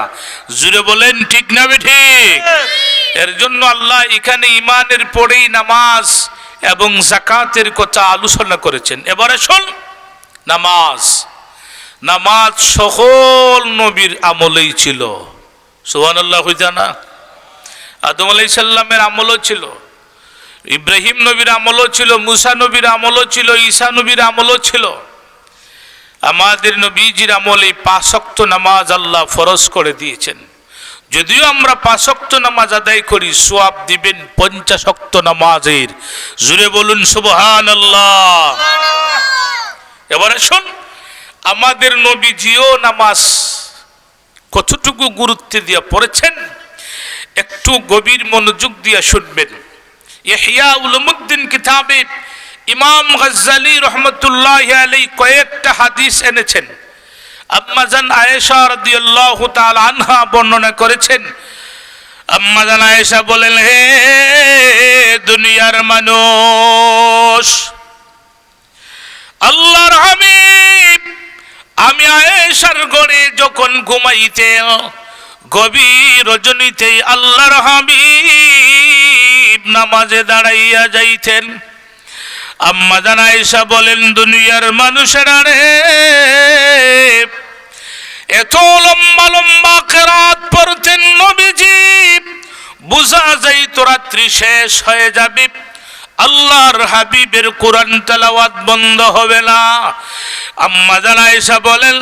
জুড়ে বলেন ঠিক না ঠিক? এর জন্য আল্লাহ এখানে ইমানের পরেই নামাজ এবং যাকাতের কথা আলোচনা করেছেন। এবারে শোন, নামাজ নামাজ সকল নবীর আমলেই ছিল। সুবহানাল্লাহ হইতা না? আদম আলাইহিস সালামের আমলও ছিল, ইব্রাহিম নবীর আমলও ছিল, মুসা নবীর আমলও ছিল, ঈসা নবীর আমলও ছিল। আমাদের নবীজির আমলে 5 ওয়াক্ত নামাজ আল্লাহ ফরজ করে দিয়েছেন। যদিও আমরা 5 ওয়াক্ত নামাজ আদায় করি, সওয়াব দিবেন 50 ওয়াক্ত নামাজের। জুড়ে বলুন সুবহানাল্লাহ। এবারে শুন, আমাদের নবীজিও নামাজ কতটুকু গুরুত্ব দিয়ে পড়েছেন একটু গভীর মনোযোগ দিয়ে শুনবেন। ইহয়া উলুমুদ্দিন কিতাবে ইমাম গাজ্জালি রহমতুল্লাহি আলাইহি কয়েকটা হাদিস এনেছেন। আম্মা জান আয়েশা রাদিয়াল্লাহু তাআলা আনহা বর্ণনা করেছেন। আম্মা জান আয়েশা বলেন, হে দুনিয়ার মানুষ, আল্লাহর হাবিব আমি আয়েশার ঘরে যখন ঘুমাইতেন, গভীর রজনীতে আল্লাহর হাবিব নামাজে দাঁড়াইয়া যাইতেন। আম্মা জান আয়েশা বলেন, দুনিয়ার মানুষেরা রে, এত লম্বা লম্বা কিরাত পড়তেন নবীজি, বুঝা যাইত রাত্রি শেষ হয়ে যাবে, আল্লাহর হাবিবের কোরআন তেলাওয়াত বন্ধ হবে না। আম্মা জান আয়েশা বলেন,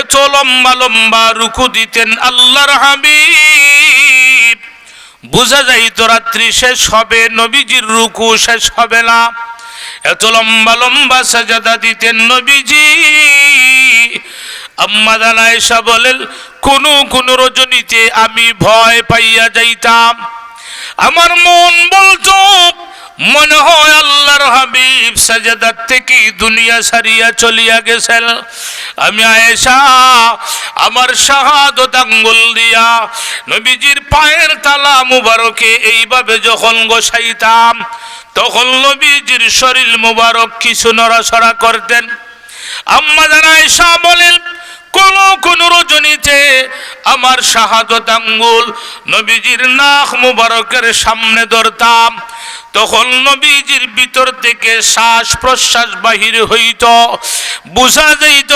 এত লম্বা লম্বা রুকু দিতেন আল্লাহর হাবিব, বুঝা যাইত রাত্রি শেষ হবে, নবীজির রুকু শেষ হবে না। এত লম্বা লম্বা সাজদা দিতেন নবীজি। আম্মা জান আয়েশা বলেন, কোন রজনীতে আমি ভয় পাইয়া যাইতাম, আমার মন বলতো মনে হয় আল্লাহর হাবিব সাজদার থেকে দুনিয়া ছাড়িয়া চলিয়া গেছেন। আমি আয়েশা আমার শাহাদত আঙ্গুল দিয়া নবীজির পায়ের তালা মুবারকে এইভাবে যখন গোসাইতাম, তখন নবীজির শরীর মুবারক কিছু নড়াচড়া করতেন। আম্মা জান আয়েশা বলেন, কোন রজনীতে আমার শাহাদত আঙ্গুল নবীজির নাক মুবারকের সামনে ধরতাম, তখন নবীজির ভিতর থেকে শ্বাস প্রশ্বাস বাহির হইত, বুঝা যাইত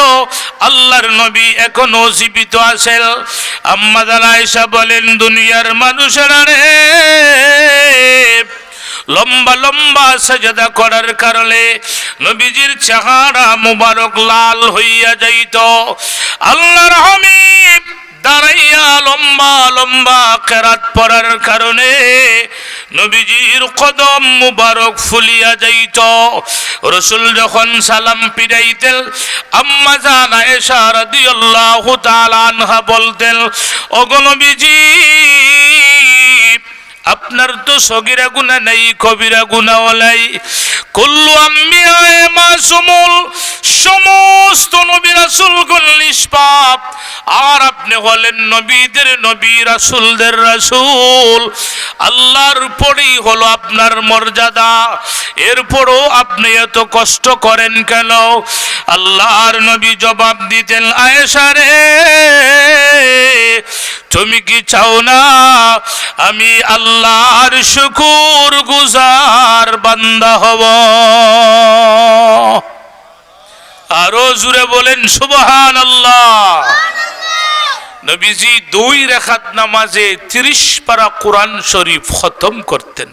আল্লাহর নবী এখনো জীবিত আছেন। আম্মা জান আয়েশা বলেন, দুনিয়ার মানুষেরা রে, লম্বা লম্বা সাজদা করার কারণে নবীজির চেহারা মুবারক লাল হইয়া যাইত। আল্লাহর হাবিব দাঁড়াইয়া লম্বা লম্বা কিরাত পড়ার কারণে নবীজির কদম মুবারক ফুলিয়া যাইত। রাসূল যখন সালাম ফিরাইতেন, আম্মা জান আয়েশা রাদিয়াল্লাহু তাআলা আনহা বলতেন, ওগো নবীজি, আপনার তো সগীরা গুনাহ নাই, কবিরা গুনাহ নাই, কুল্লু আম্বিয়ায়ে মাসুমুল, সমস্ত নবী রাসূলগণ নিষ্পাপ, আর আপনি হলেন নবীদের নবী, রাসূলদের রাসূল। আল্লাহর পরেই হলো আপনার মর্যাদা, এরপরও আপনি এত কষ্ট করেন কেন? আল্লাহর নবী জবাব দিতেন, আয়েশা রে, তুমি কি চাও না আমি আল্লাহর শুকর গুজার বান্দা হব? আরো জুড়ে বলেন সুবহানাল্লাহ। নবীজি 2 রাকাত নামাজে 30 পারা কোরআন শরীফ খতম করতেন।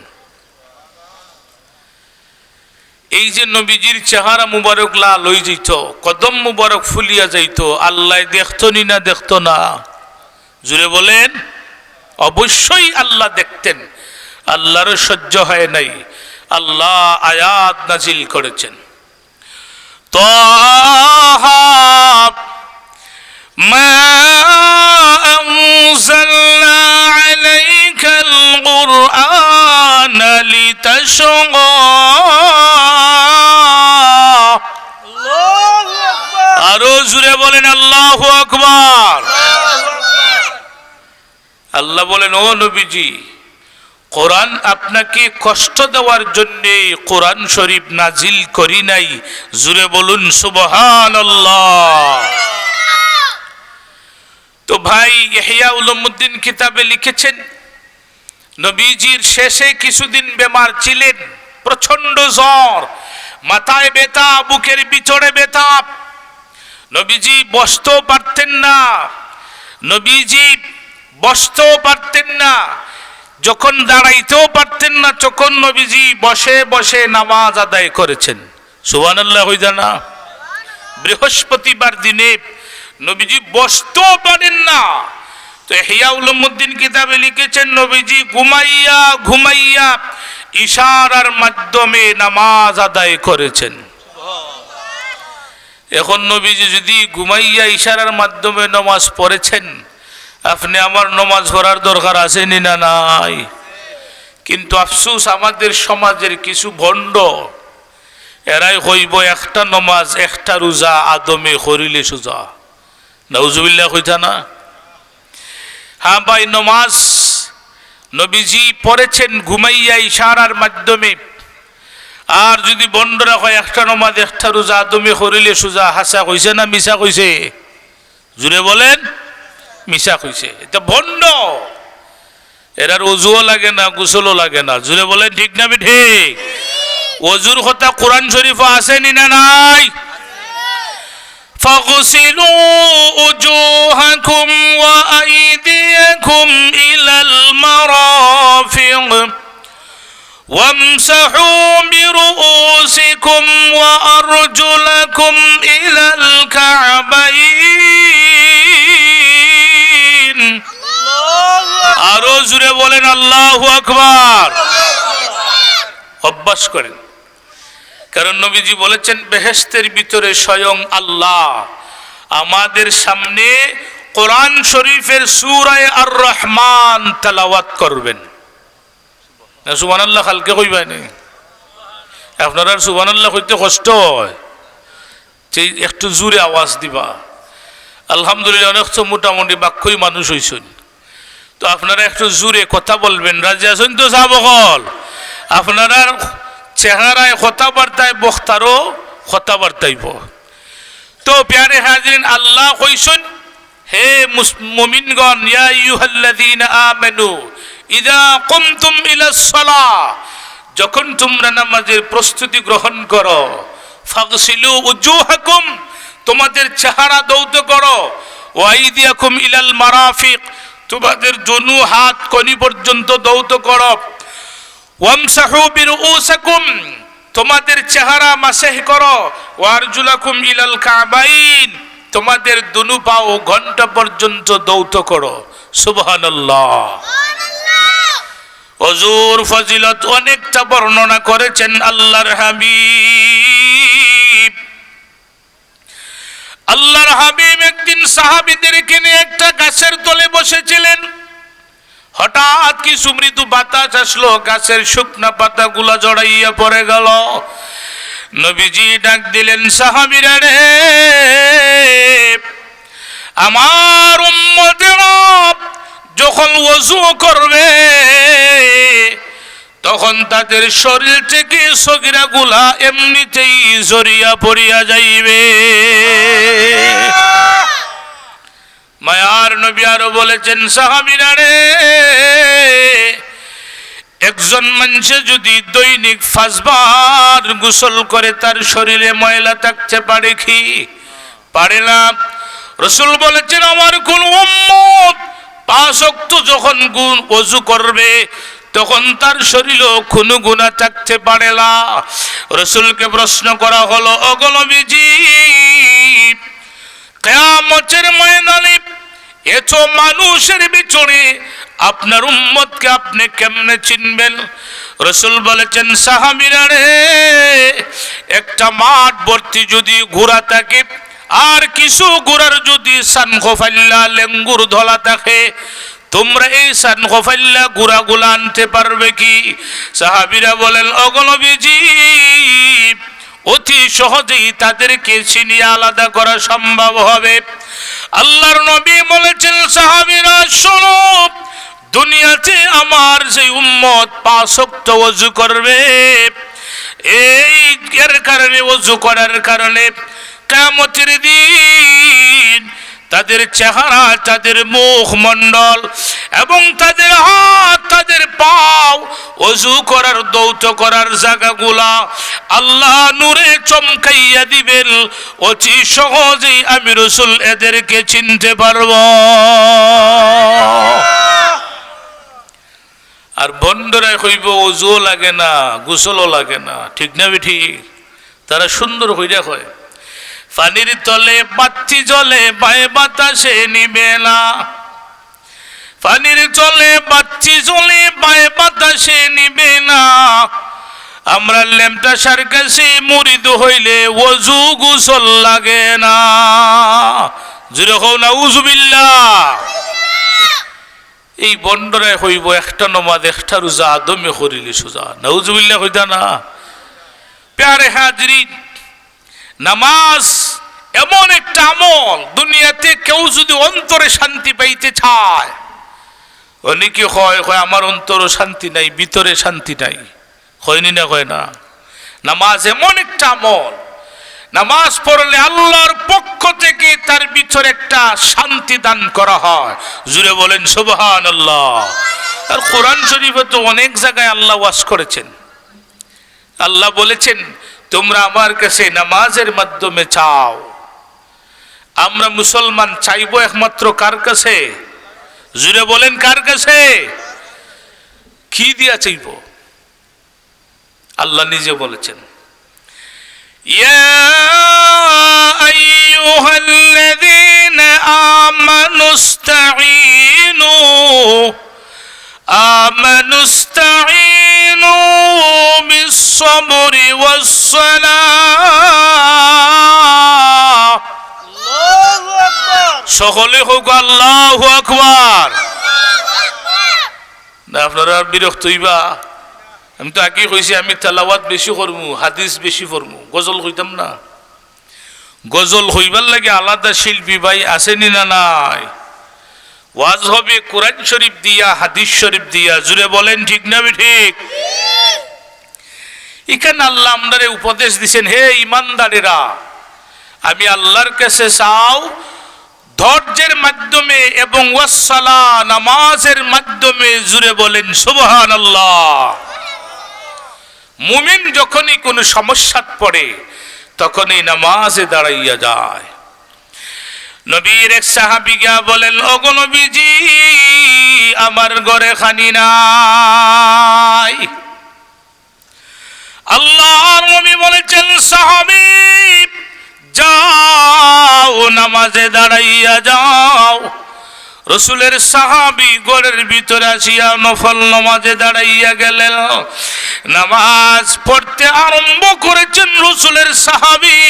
এই যে নবীজির চেহারা মুবারক লাল হয়ে যাইত, কদম মুবারক ফুলিয়া যাইত, আল্লাহ দেখতো নি না দেখতো না? জুড়ে বলেন, অবশ্যই আল্লাহ দেখতেন। আল্লাহর সহ্য হয় নাই, আল্লাহ আয়াত নাজিল করেছেন। তাহা মা আনজালনা আলাইকাল কুরআন লিতাশকা। আরো জুড়ে বলেন আল্লাহু আকবার। আল্লাহ বলেন, ও নবীজি, কোরআন আপনাকে কষ্ট দেওয়ার জন্য কোরআন শরীফ নাজিল করি নাই। জুড়ে বলুন সুবহানাল্লাহ। তো ভাই, ইহয়া উলুমুদ্দিন কিতাবে লিখেছেন, নবীজির শেষে কিছুদিন বেমার ছিলেন, প্রচন্ড জ্বর, মাথায় ব্যথা, বুকের ভিতরে ব্যথা, নবীজি বসতেও পারতেন না, নবীজি বসতেও পারতেন না, যখন দাঁড়াইতেও পারতেন না, তখন নবীজি বসে বসে নামাজ আদায় করেছেন। সুবহানাল্লাহ হইতা না? বৃহস্পতিবার দিনে নবীজি বসতেও পারেন না, তো ইহয়া উলুমউদ্দিন কিতাবে লিখেছেন নবীজি ঘুমাইয়া ঘুমাইয়া ইশারার মাধ্যমে নামাজ আদায় করেছেন। এখন নবীজি যদি ঘুমাইয়া ইশারার মাধ্যমে নামাজ পড়েছেন, আপনি আমার নামাজ পড়ার দরকার আছে নি না নাই? কিন্তু আফসোস আমাদের সমাজের কিছু ভণ্ড এরাই হইব একটা নমাজ একটা রোজা আদমে করিলে সোজা। নাউজুবিল্লাহ কইতা না? হ্যাঁ ভাই, নমাজ নবীজি পড়েছেন ঘুমাইয়া ইশারার মাধ্যমে। আর যদি বন্ডরা হয় একটা নমাজ একটা রোজা আদমে করিলে সোজা, হাসা কইছে না মিশা কইছে? জুড়ে বলেন, মিশা কইছে। এটা ভণ্ড, এরার অজুও লাগে না, গোসলও লাগে না। জুড়ে বলেন ঠিক না ঠিক? ওজুর কথা কোরআন শরীফ আছে নি না নাই? ফাগসিলু উজুহাকুম ওয়া আইদিয়াকুম ইলাল মারাফিক ওয়ামসাহু বিরুউসিকুম ওয়া আরজুলাকুম ইলাল কাবাইন। আরো জোরে বলেন আল্লাহু আকবার। অভ্যাস করেন, কারণ নবীজি বলেছেন বেহেশতের ভিতরে স্বয়ং আল্লাহ আমাদের সামনে কোরআন শরীফের সূরা আর রহমান তেলাওয়াত করবেন। সুবহানাল্লাহ কালকে কইবাই নাই আপনারা? সুবহানাল্লাহ কইতে কষ্ট হয়, একটু জোরে আওয়াজ দিবা। আলহামদুলিল্লাহ অনেক তো মোটামুটি বাক্যই মানুষ হইছেন, তো আপনারা একটু জোরে কথা বলবেন। রাজি আছেন তো সাহাবগণ? আপনারা চেহারায় কথাবার্তায় বক্তারও কথাবার্তাইব। তো প্যারে হাজরিন, আল্লাহ কইছেন হে মুমিনগণ, ইয়া আইয়ুহাল্লাযীনা আমানু ইযা কুমতুম ইলাস সালাহ, যখন তোমরা নামাজের প্রস্তুতি গ্রহণ করো, ফাগসিলু উজুহাকুম, তোমাদের চেহারা ধৌত করো, ওয়া আইদিয়াকুম ইলাল মারাফিক, তোমাদের দুনু হাত কনি পর্যন্ত ধৌত করো, ওয়ামসাহু বিরুউসাকুম, তোমাদের চেহারা মাসহ করো, ওয়া আরজুলাকুম ইলাল কাবাইন, তোমাদের দুনু পাও ঘন্টা পর্যন্ত ধৌত করো। সুবহানাল্লাহ। ওযুর ফজিলত অনেকটা বর্ণনা করেছেন আল্লাহর হাবিব। আল্লাহর হাবিব একদিন সাহাবীদেরকে নিয়ে একটা গাছের তলে বসেছিলেন। হঠাৎ কিছু মৃদু বাতাস আসলো, গাছের শুকনা পাতাগুলা জড়াইয়া পড়ে গেল। নবীজি ডাক দিলেন, সাহাবীরা রে, আমার উম্মতেরা যখন ওযু করবে তখন তাদের শরীর থেকে সগীরাগুলা এমনিতেই জড়িয়া পড়িয়া যাইবে। মায়ার নবী আরো বলেছেন, সাহাবীরা রে, একজন মানুষ যদি দৈনিক 5 বার গোসল করে তার শরীরে ময়লা থাকতে পারে কি? পারে না। রাসূল বলেছেন, আমার কোন উম্মত 5 ওয়াক্ত যখন ওযু করবে তখন তার শরীরেও কোনো গুনাহ থাকতে পারে না। রাসূলকে প্রশ্ন করা হলো, ওগো নবীজি, কিয়ামতের ময়দানে এত মানুষের ভিতরে আপনার উম্মতকে আপনি কেমনে চিনবেন? রাসূল বলেছেন, সাহাবীরা রে, একটা মাঠ ভর্তি যদি ঘোড়া থাকে আর কিছু ঘোড়ার যদি সানখোফাল্লা লেঙ্গুর ধলা থাকে, তোমরা এই সানখোফাল্লা ঘোড়াগুলা আনতে পারবে কি? সাহাবীরা বলেন, ওগো নবীজি, অতি সহজেই তাদেরকে চিনিয়ে আলাদা করা সম্ভব হবে। আল্লাহর নবী বলেছেন, সাহাবীরা শোনো, দুনিয়াতে আমার যে উম্মত 5 ওয়াক্ত ওযু করবে, এর কারণে ওযু করার কারণে কিয়ামতের দিন তাদের চেহারা, তাদের মুখমণ্ডল এবং তাদের হাত, তাদের পাও, ওযু করার দৌত করার জায়গাগুলা আল্লাহ নূরে চমকাইয়া দিবেন। অতি সহজেই আমি রাসূল এদেরকে চিনতে পারব। আর বন্ধুরা কইব ওযুও লাগে না, গোসলও লাগে না, ঠিক না ঠিক? তারা সুন্দর হইয়া কয়, পানির তলে বাতি জ্বলে, বায়ে বাতাসে নিবে না। পানির জলে বাচ্চি জলে পায়ে বাতাসে নিবে না। আমরা ল্যাম্পটাসার কাছে মুরিদ হইলে ওযু গোসল লাগে না। জুরে হও নাউজুবিল্লাহ। এই বন্ডরে হইব একটা নমাজ একটা রোজা আদমে করিলে সোজা। নাউজুবিল্লাহ হইতা না। প্যারে হাজরিন, নামাজ এমন একটা আমল, দুনিয়াতে কেউ যদি অন্তরে শান্তি পাইতে চায়, অনেকে হয় আমার অন্তরে শান্তি নাই, ভিতরে শান্তি নাই, হয়নি না হয় না। নামাজ এমন একটা আমল, নামাজ পড়লে আল্লাহর পক্ষ থেকে তার ভিতরে একটা শান্তি দান করা হয়। জুড়ে বলেন সুবহানাল্লাহ। আর কোরআন শরীফে তো অনেক জায়গায় আল্লাহ ওয়াজ করেছেন। আল্লাহ বলেছেন তোমরা আমার কাছে নামাজের মাধ্যমে চাও। আমরা মুসলমান চাইবো একমাত্র কার কাছে? জুড়ে বলেন কার কাছে? কি দিয়া চাইব? আল্লাহ নিজে বলেছেন, ইয়া আইয়ুহাল্লাযীনা আমানুস্তাঈনু বিস-সাবরি ওয়াস-সালাহ। আল্লাহু আকবার। সকলে হোক আল্লাহু আকবার। না আপনারা বিরক্ত হইবা? আমি তো আগে কইছি আমি তেলাওয়াত বেশি করমু, হাদিস বেশি পড়মু, গজল কইতাম না। গজল হইবার লাগে আলাদা শিল্পী ভাই আসেনি না নাই? ওয়াজ হবে কোরআন শরীফ দিয়া, হাদিস শরীফ দিয়া। জুড়ে বলেন ঠিক না ঠিক? এখানে আল্লাহ আমাদের উপদেশ দিছেন, হে ইমানদারেরা, আমি আল্লাহর কাছে চাও ধৈর্যের মাধ্যমে এবং ওয়াসসালা নামাজের মাধ্যমে। জুড়ে বলেন সুবহানাল্লাহ। মুমিন যখনই কোনো সমস্যা পড়ে তখনই নামাজে দাঁড়াইয়া যায়। নবীর এক সাহাবী গিয়া বলেন, ওগো নবীজি, আমার ঘরে খানি নাই। আল্লাহর নবী বলেছেন, সাহাবী যাও নামাজে দাঁড়াইয়া যাও। রসুলের সাহাবী ঘরের ভিতরে আসিয়া নফল নামাজে দাঁড়াইয়া গেলেন। নামাজ পড়তে আরম্ভ করেছেন রসুলের সাহাবী।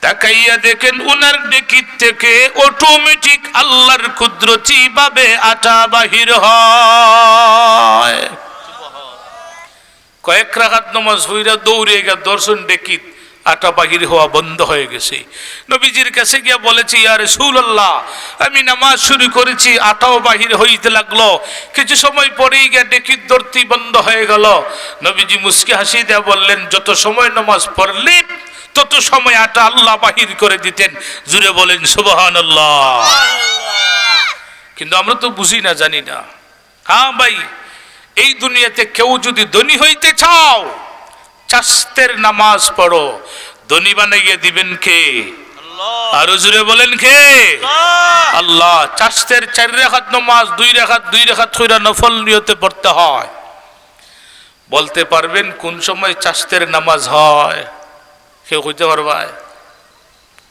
তাকাইয়া দেখেন উনার ডেকির থেকে অটোমেটিক আল্লাহর কুদরতি ভাবে আটা বাহির হয়। কয়েক রাকাত নামাজ হইরা দৌড়ে গিয়া দর্শন ডেকিত আটা বাহির হওয়া বন্ধ হয়ে গেছে। নবীজির কাছে গিয়া বলেছি, ইয়া রাসূলুল্লাহ, আমি নামাজ শুরু করেছি, আটাও বাহির হইতে লাগলো, কিছু সময় পরেই গিয়া ডেকির দর্তি বন্ধ হয়ে গেল। নবীজি মুস্কি হাসি দেয়া বললেন, যত সময় নামাজ পড়লে তত সময় আটা আল্লাহ বাহির করে দিতেন। জুড়ে বলেন সুবহানাল্লাহ। কিন্তু আমরা তো বুঝি না, জানি না। হ্যাঁ ভাই, এই দুনিয়াতে কেউ যদি ধনী হইতে চাও, চাস্তের নামাজ পড়ো। ধনী বানাইয়া দিবেন কে? আল্লাহ। আরো জুড়ে বলেন কে? আল্লাহ। চাস্তের 4 রাকাত নামাজ 2 রাকাত কইরা নফল নিয়তে পড়তে হয়। বলতে পারবেন কোন সময় চাস্তের নামাজ হয়? কেউ কইতে পারবা?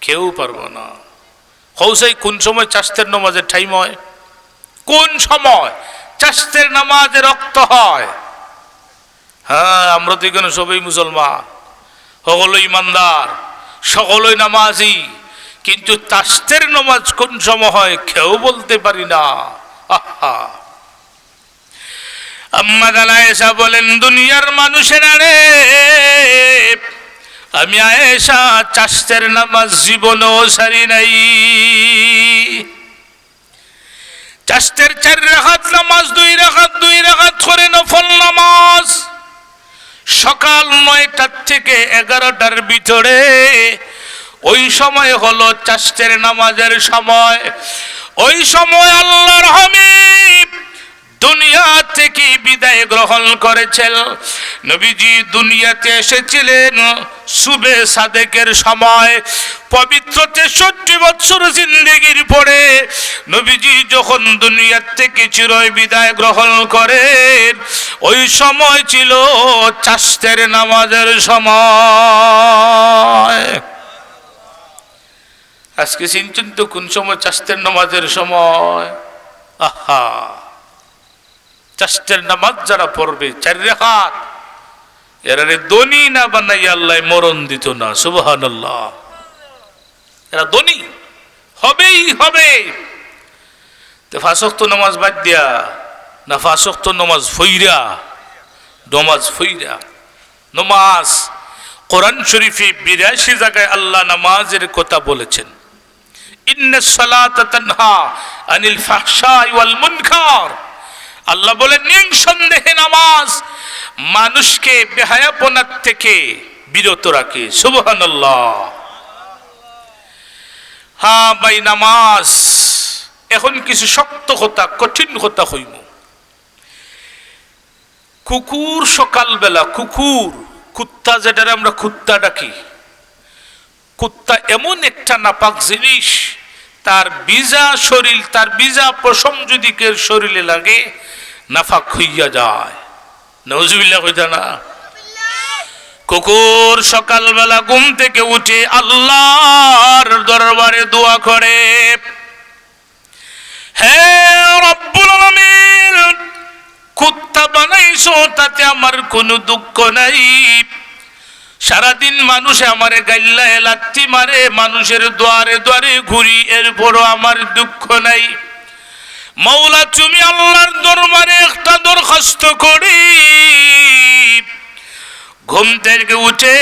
কেউ পারবো না। হৌসাই কোন সময় চাস্তের নামাজের টাইম হয়? কোন সময় চাস্তের নামাজে রক্ত হয়? হ্যাঁ, আমরা তো এখানে সবাই মুসলমান, সকলই ইমানদার, সকলই নামাজি, কিন্তু চাস্তের নামাজ কোন সময় হয় কেউ বলতে পারি না। আহা, আম্মা আয়েশা বলেন, দুনিয়ার মানুষেরা রে, আমি আয়েশা চাস্তের নামাজ জীবনও সারি নাই। চাস্তের 4 রাকাত নামাজ 2 রাকাত করে নফল নামাজ সকাল 9টা থেকে 11টার ভিতরে, ওই সময় হলো চাস্তের নামাজের সময়। ওই সময় আল্লাহর হাবিব দুনিয়া থেকে বিদায় গ্রহণ করেছেন। নবীজি দুনিয়াতে এসেছিলেন সুবে সাদেকের সময়। পবিত্র 63 বছর জিন্দেগির পরে নবীজি যখন দুনিয়ার থেকে চির বিদায় গ্রহণ করেন, ওই সময় ছিল চাস্তের নামাজের সময়। আজকে চিন্তিত কোন সময় চাস্তের নামাজের সময়? আহা, চাষের নামাজ যারা পড়বে 4 রাকাত, এরা ধনী না বানাই আল্লাহ মরণ দিত না। সুবহানাল্লাহ, এরা ধনী হবেই হবে। তো 5 ওয়াক্ত নামাজ বাদ দিয়া না 5 ওয়াক্ত নামাজ ফইরা, নামাজ কোরআন শরীফে 82 জায়গায় আল্লাহ নামাজের কথা বলেছেন। ইন্নাস সালাতা তানহা আনিল ফাহশাই ওয়াল মুনকার, আল্লাহ বলেন নিঃসন্দেহে নামাজ মানুষকে বেহায়াপনার থেকে বিরত রাখে। সুবহানাল্লাহ। হ্যাঁ ভাই, নামাজ এখন কিছু শক্ত কথা, কঠিন কথা হইব। কুকুর সকালবেলা, কুত্তা যেটারে আমরা কুত্তা ডাকি, কুত্তা এমন একটা নাপাক জিনিস, তার বিজা শরীর, তার বিজা পশম যদি কেউ শরীরে লাগে নাফাক হইয়া যায়। নাউজুবিল্লাহ হইতা না? কুকুর সকালবেলা ঘুম থেকে উঠে আল্লাহর দরবারে দোয়া করে, হে রব্বুল আলামিন, কুত্তা বানাইছো তাতে আমার কোনো দুঃখ নাই। সারাদিন মানুষে আমারে গাইল্লায় লাত্তি মারে, মানুষের দ্বারে দ্বারে ঘুরি, এরপরও আমার দুঃখ নাই। মাওলা, তুমি আল্লাহর দরবারে একটা দরখাস্ত করি, ঘুম থেকে উঠে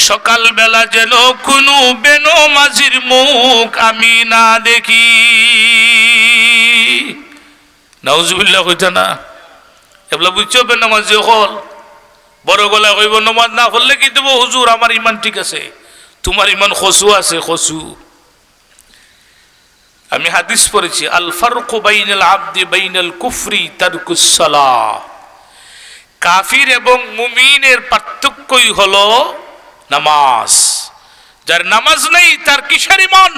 সকালবেলা যেন কোনো বেনমাজির মুখ আমি না দেখি। নাউজুবিল্লাহ হইতা না? এগুলা বুঝছো? বেনমাজি হল বড় গলা কইব নমাজ না পড়লে কি দেবো? হুজুর আমার ইমান ঠিক আছে, তোমার ইমান খসু আছে, খসু। আমি হাদিস পড়েছি, আল ফারকু বাইনাল আবদি বাইনাল কুফরি তারকুস সালাহ, কাফির এবং মুমিনের পার্থক্যই হলো নামাজ। যার নামাজ নেই তার কিসের ইমান?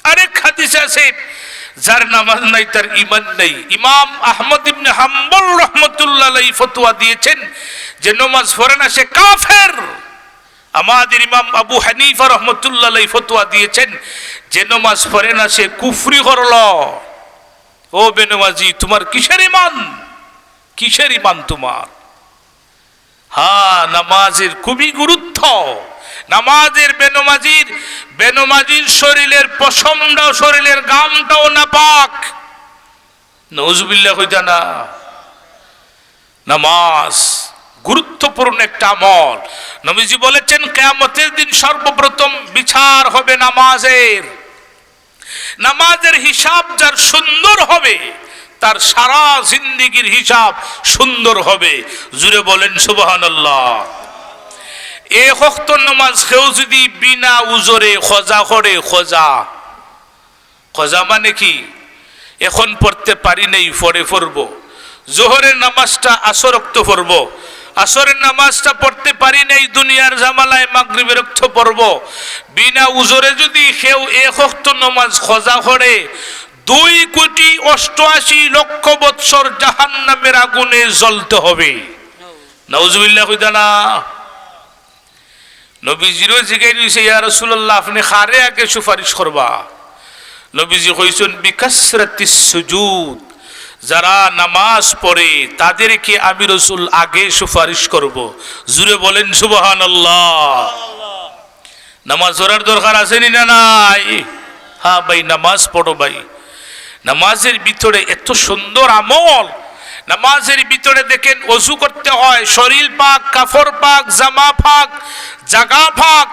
আরেক হাদিস আছে, যার নামাজ নাই তার ইমান নেই। ইমাম আহমদ ইবনে হাম্বল রাহমাতুল্লাহ আলাইহি ফতোয়া দিয়েছেন যে নামাজ পড়ে না সে কাফের। আমাদের ইমাম আবু হানিফা রাহমাতুল্লাহ আলাইহি ফতোয়া দিয়েছেন যে নামাজ পড়ে না সে কুফরি করলো। ও বেনমাজি, তোমার কিসের ইমান? কিসের ইমান তোমার? হ্যাঁ, নামাজের খুবই গুরুত্ব। নামাজের বেনমাজির শরীরের পশমটাও, শরীরের গামটাও নাপাক। নাউজুবিল্লাহ হইতা না? নামাজ গুরুত্বপূর্ণ একটা আমল। নবীজি বলেছেন কিয়ামতের দিন সর্বপ্রথম বিচার হবে নামাজের। নামাজের হিসাব যার সুন্দর হবে তার সারা জিন্দেগির হিসাব সুন্দর হবে। জুড়ে বলেন সুবহানাল্লাহ। এক ওয়াক্ত নামাজ কেউ যদি বিনা উজরে খজা করে, খজা মানে কি? এখন পড়তে পারি নাই, পরে পড়ব। জোহরের নামাজটা আসর ওয়াক্ত পড়ব, আসরের নামাজটা পড়তে পারি নাই দুনিয়ার জামালায়, মাগরিবের ওয়াক্ত পড়ব। বিনা উজরে যদি কেউ এক ওয়াক্ত নামাজ খজা করে 2,88,00,000 বৎসর জাহান্নামের আগুনে জ্বলতে হবে। নাউজুবিল্লাহ কইতা না? নবীজিরও জিগাই দিয়েছে, ইয়া রাসূলুল্লাহ আপনি কারে আগে সুপারিশ করবা? নবীজি কইছেন বিকাসরাতিস সুজুদ, যারা নামাজ পড়ে তাদেরকে আমি রাসূল আগে সুপারিশ করব। জুরে বলেন সুবহানাল্লাহ। নামাজ পড়ার দরকার আছে নি না নাই? হ্যাঁ ভাই, নামাজ পড়ো ভাই। নামাজের ভিতরে এত সুন্দর আমল। নামাজের ভিতরে দেখেন ওযু করতে হয়, শরীর পাক, কাফর পাক, জামা পাক, জাগা পাক।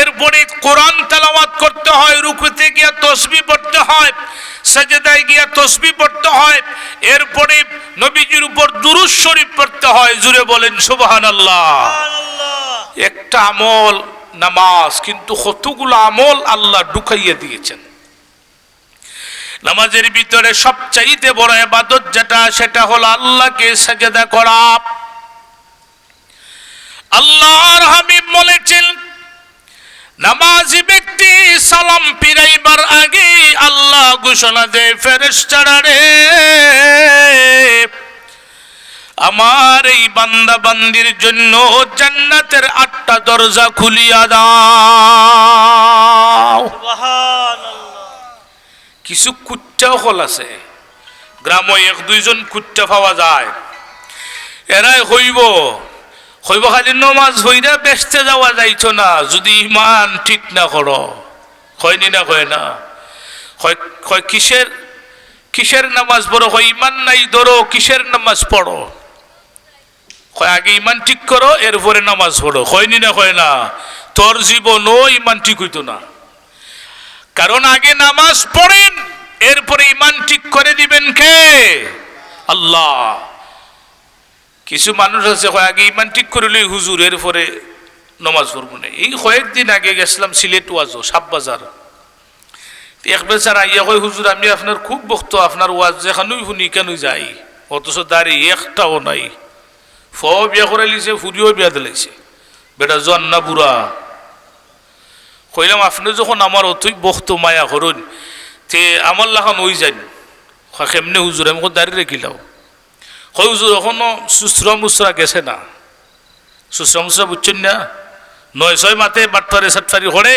এরপরে কোরআন তেলাওয়াত করতে হয়, রুকুতে গিয়া তাসবিহ পড়তে হয়, সাজদায় গিয়া তাসবিহ পড়তে হয়, এরপরে নবীজির উপর দুরূদ শরীফ পড়তে হয়। জুরে বলেন সুবহানাল্লাহ। একটা আমল নামাজ, কিন্তু কতগুলো আমল আল্লাহ ঢুকাইয়া দিয়েছেন। নামাজের ভিতরে সবচাইতে বড় ইবাদত যেটা, সেটা হলো আল্লাহকে সাজদা করা। আল্লাহর হাবিব বলেছেন, নামাজি ব্যক্তি সালাম ফিরাইবার আগে আল্লাহ ঘোষণা দেয়, ফেরেশতারা রে, আমার এই বান্দা বান্দির জন্য জান্নাতের 8টা দরজা খুলিয়া দাও। সুবহানাল্লাহ। কিছু কুচ্চাও হল আছে, গ্রামে এক দুইজন কুট্টা পাওয়া যায়, এরাই হইব খালি নমাজ হইরা বেসতে যাওয়া যাইতো না যদি ইমান ঠিক না করো। হয়নি না কয় না, কয় কিসের নামাজ পড়ো? কয় ইমান নাই ধরো, কিসের নামাজ পড়ো? কয় আগে ইমান ঠিক করো এরপরে নামাজ পড়ো। হয়নি না কয় না, তোর জীবনও ইমান ঠিক হইতো না। কারণ আগে নামাজ পড়েন এরপরে ইমান ঠিক করে দিবেন কে? আল্লাহ। কিছু মানুষ আছে আগে ইমান ঠিক করিলে হুজুর এরপরে নামাজ পড়বো না। এই কয়েকদিন আগে গেছিলাম সিলেট ওয়াজও সাববাজার, এক বেচার আইয়া কয় হুজুর আমি আপনার খুব ভক্ত, আপনার ওয়াজ যেখানেই শুনি কেন যাই, অথচ দাঁড়ি একটাও নাই। বিয়া করে লিছে, ফুরিও বিয়া দিলাইছে, বেটা জন না বুড়া। কইলাম আপনি যখন আমার অতই ভক্ত মায়া করুন তে আমার লাখান ওই যান। কেমনে হুজুর? আমি দাঁড়িয়ে রেখিলাম। কই হুজুর এখনো সুসরা মুসরা গেছে না। সুসরা মুসরা বুঝছেন না? 9-6 মাতে বাটপারে সাটপারি করে।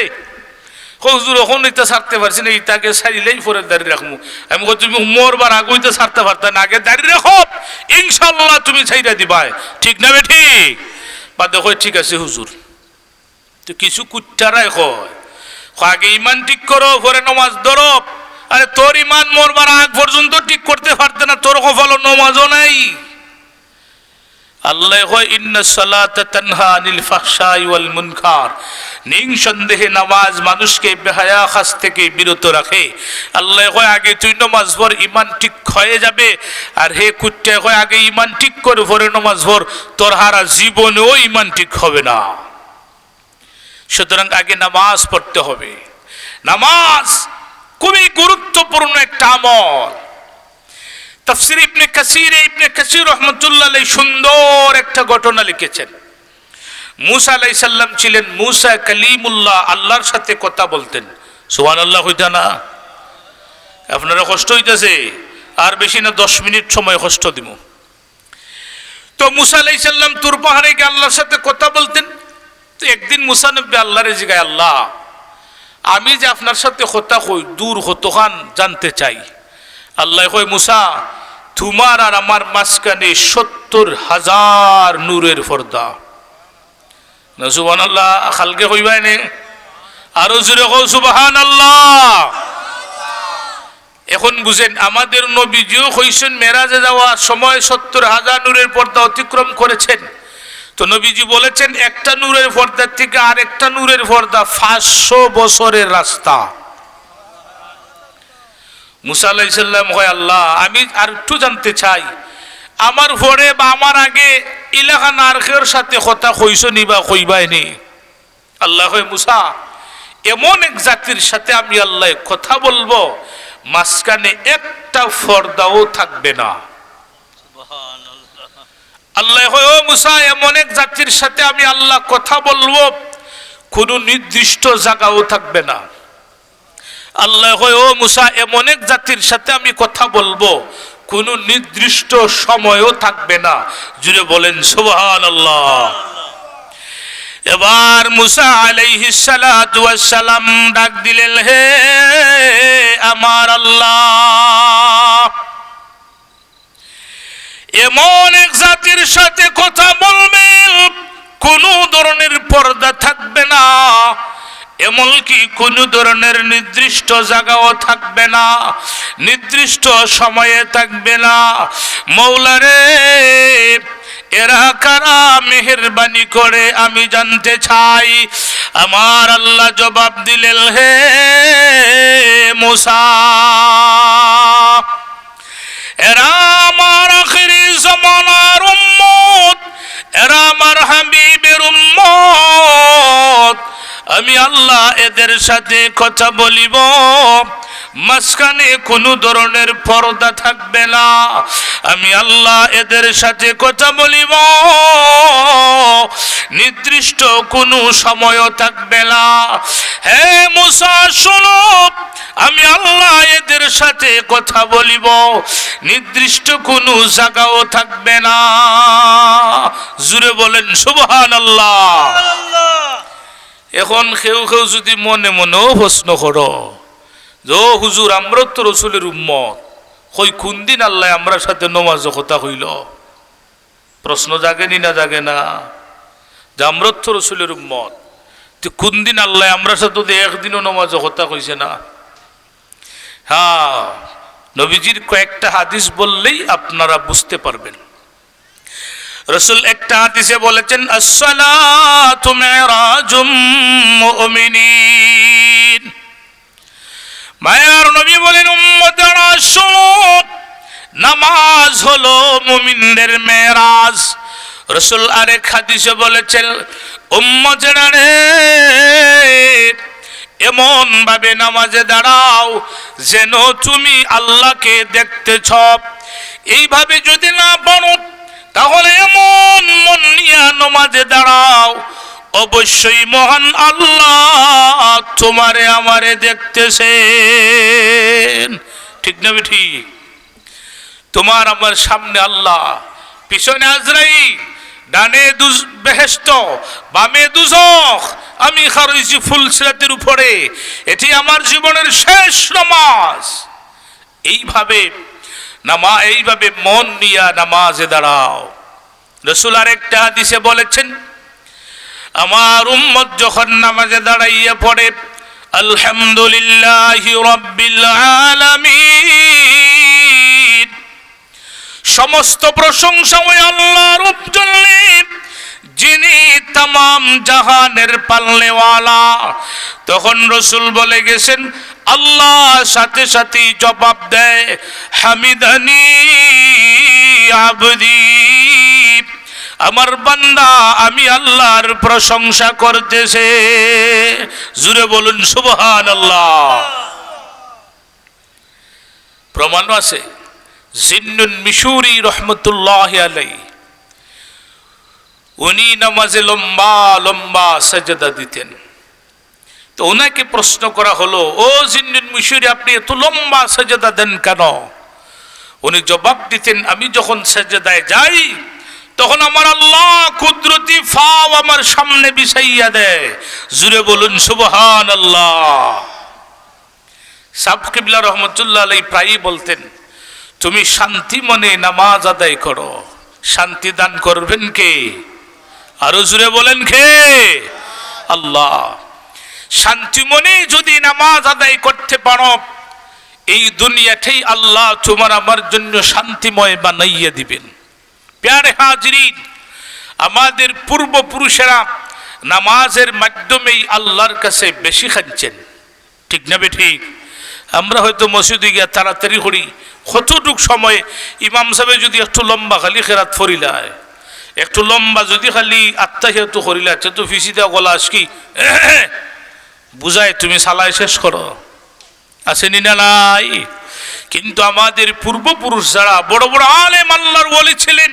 কই হুজুর এখন এটা ছাড়তে পারছি না, ইটাকে ছাড়িলেই পরে দাঁড়িয়ে রাখবো। আমি কই তুমি মরবার আগইতে ছাড়তে পারতে না, আগে দাঁড়িয়ে রাখো, ইনশাল্লাহ তুমি ছাইরা দিবাই। ঠিক না বেঠি? বাদে কই ঠিক আছে হুজুর। তো কিছু কুট্টারাই কয় আগে ইমান ঠিক করো পরে নমাজ ধরো। আরে তোর ইমান মরবার আগ পর্যন্ত ঠিক করতে পারতে না, তোর কপাল নমাজও নাই। আল্লাহ কয় ইন্নাস সালাতা তানহা আনিল ফাহশাই ওয়াল মুনকার, নিঃসন্দেহে নামাজ মানুষকে বেহায়া কাজ থেকে বিরত রাখে। আল্লাহ কয় আগে তুই নামাজ পড়, ইমান ঠিক হয়ে যাবে। আর হে কুট্টা কয় আগে ইমান ঠিক করে পরে নামাজ পড়, তোর হারা জীবনেও ইমান ঠিক হবে না। সুতরাং আগে নামাজ পড়তে হবে। নামাজ খুবই গুরুত্বপূর্ণ একটা আমল। তাফসীর ইবনে কাসীর রাহমাতুল্লাহ আলাইহি সুন্দর একটা ঘটনা লিখেছেন। মুসা আলাইহিস সালাম ছিলেন, মুসা কালিমুল্লাহ, আল্লাহর সাথে কথা বলতেন। সুবহানাল্লাহ হইতা না? আপনারা কষ্ট হইতেছে? আর বেশি না 10 মিনিট সময় কষ্ট দিব। তো মুসা আলাইহিস সালাম তুর পাহাড়ে গিয়ে আল্লাহর সাথে কথা বলতেন। তো একদিন মুসা নবী আল্লাহরে জিগায়, আল্লাহ আমি যে আপনার সাথে কথা কই দূর কতখান জানতে চাই। আল্লাহ কয় মুসা তোমার আর আমার মাঝখানে 70,000 নূরের পর্দা। না সুবহানাল্লাহ খালকে কইবাই নে, আরো জোরে কও সুবহানাল্লাহ। এখন বুঝেন আমাদের নবীজিও কইছেন মেরাজে যাওয়ার সময় 70,000 নূরের পর্দা অতিক্রম করেছেন। তো নবীজি বলেছেন একটা নূরের পর্দার থেকে আরেকটা নূরের পর্দা 500 বছরের রাস্তা। মুসা আলাইহিস সালাম কয় আল্লাহ আমি আর একটু জানতে চাই, আমার পরে বা আমার আগে ইলাকা নারকের সাথে কথা কইছো নি বা কইবাই নি? আল্লাহ কয় মুসা এমন এক জাতির সাথে আমি আল্লাহ কথা বলবো মাঝখানে একটা পর্দাও থাকবে না। আল্লাহ কয় ও মুসা এমন এক জাতির সাথে আমি আল্লাহ কথা বলবো কোনো নির্দিষ্ট জায়গাও থাকবে না। আল্লাহ কয় ও মুসা এমন এক জাতির সাথে আমি কথা বলবো কোনো নির্দিষ্ট সময়ও থাকবে না। জুড়ে বলেন সুবহানাল্লাহ। এবার মুসা আলাইহিস সালাতু ওয়াস সালাম ডাক দিলেন, হে আমার আল্লাহ এমন এক জাতির সাথে কথা বলবেন কোনো ধরনের পর্দা থাকবে না, এমনকি কোনো ধরনের নির্দিষ্ট জায়গাও থাকবে না, নির্দিষ্ট সময়ে থাকবে না। মওলারে এরা কারা মেহেরবানি করে আমি জানতে চাই। আমার আল্লাহ জবাব দিলেন, হে মুসা এরা আমার আখিরি জামানার উম্মত, এরা আমার হাবিবের উম্মত। আমি আল্লাহ এদের সাথে কথা বলিব মাঝখানে কোনো ধরনের পর্দা থাকবে না। আমি আল্লাহ এদের সাথে কথা বলিব নির্দিষ্ট কোনো সময়ও থাকবে না। হে মুসা শুনো, আমি আল্লাহ এদের সাথে কথা বলিব নির্দিষ্ট কোনো জায়গাও থাকবে না। জুড়ে বলেন সুবহানাল্লাহ। এখন কেউ কেউ যদি মনে মনেও প্রশ্ন করো যে হুজুর আমরা তো রসুলের উম্মত, কই কোন দিন আল্লাহ আমরা সাথে নমাজ কথা হইল? প্রশ্ন জাগেনি না জাগে না? যে আমরা তো রসুলের উম্মত, তো কোন দিন আল্লাহ আমরা সাথে একদিনও নমাজ কথা কইছে না? হ্যাঁ, নবীজির কয়েকটা হাদিস বললেই আপনারা বুঝতে পারবেন। রসুল একটা হাদিসে বলেছেন, আসসালাতু মিরাজুম মুমিনিন। মায়ার নবী বলেন, উম্মতেরা শোনো, নামাজ হলো মুমিনদের মেরাজ। রসুল আরেক হাদিসে বলেছেন, উম্মতেরা রে, এমন ভাবে নামাজে দাঁড়াও যেন তুমি আল্লাহকে দেখতেছ। এইভাবে যদি না পারো তাহলে এমন মন নিয়ে নামাজে দাঁড়াও, অবশ্যই মহান আল্লাহ তোমারে আমারে দেখতেছেন। ঠিক না ঠিক? তোমার আমার সামনে আল্লাহ, পিছনে আজরাইল, ডানে বেহেশত, বামে দুজখ। আমি খারইছি ফুলসিরাতের উপরে, এটি আমার জীবনের শেষ নামাজ। এইভাবে মন নিয়া নামাজে দাঁড়াও। রাসূল আরেকটা হাদিসে বলেছেন, আমার উম্মত যখন নামাজে দাঁড়াইয়া পড়ে, আলহামদুলিল্লাহি রাব্বিল আলামিন, সমস্ত প্রশংসা ওই আল্লাহর জন্য যিনি তামাম জাহানের পালনেওয়ালা। তখন রসুল বলে গেছেন, আল্লাহ সাথে সাথে জবাব দেয়, হামিদানি আবদি, আমার বান্দা আমি আল্লাহর প্রশংসা করতেছে। জুড়ে বলুন সুবহানাল্লাহ। প্রমাণ আছে, জিন্নুন মিশরি রহমতুল্লাহি আলাইহি, উনি নামাজে লম্বা লম্বা সাজদা দিতেন। তো ওনাকে প্রশ্ন করা হলো, ও জিন্নুন মিশরি, আপনি এত লম্বা সাজদা দেন কেন? উনি জবাব দিতেন, আমি যখন সাজদায় যাই তখন আমার আল্লাহ কুদরতি ফাও আমার সামনে বিছাইয়া দেয়। জুড়ে বলুন সুবহানাল্লাহ। সাহেব কিবলা রহমতুল্লাহ আলাইহি প্রায়ই বলতেন, তুমি শান্তি মনে নামাজ আদায় করো, শান্তি দান করবেন কে? আরো জুড়ে বলেন কে? আল্লাহ। শান্তি মনে যদি নামাজ আদায় করতে পারো, এই দুনিয়াতেই আল্লাহ তোমার আমার জন্য শান্তিময় বানাইয়া দিবেন। প্যারে হাজরিন, আমাদের পূর্বপুরুষেরা নামাজের মাধ্যমেই আল্লাহর কাছে বেশি খাচ্ছেন। ঠিক না ঠিক? আমরা হয়তো মসজিদে গিয়া তাড়াতাড়ি করি, কতটুক সময় ইমাম সাহেব যদি একটু লম্বা খালি খেরাত ফরিলায়, একটু লম্বা যদি খালি আত্মাহিয়াতু করিলা, তো ফিসিদা গলা আজকি বুঝায় তুমি সালাই শেষ করো, আসেনি না নাই? কিন্তু আমাদের পূর্বপুরুষ যারা বড় বড় আলেম আল্লাহর ওলি ছিলেন,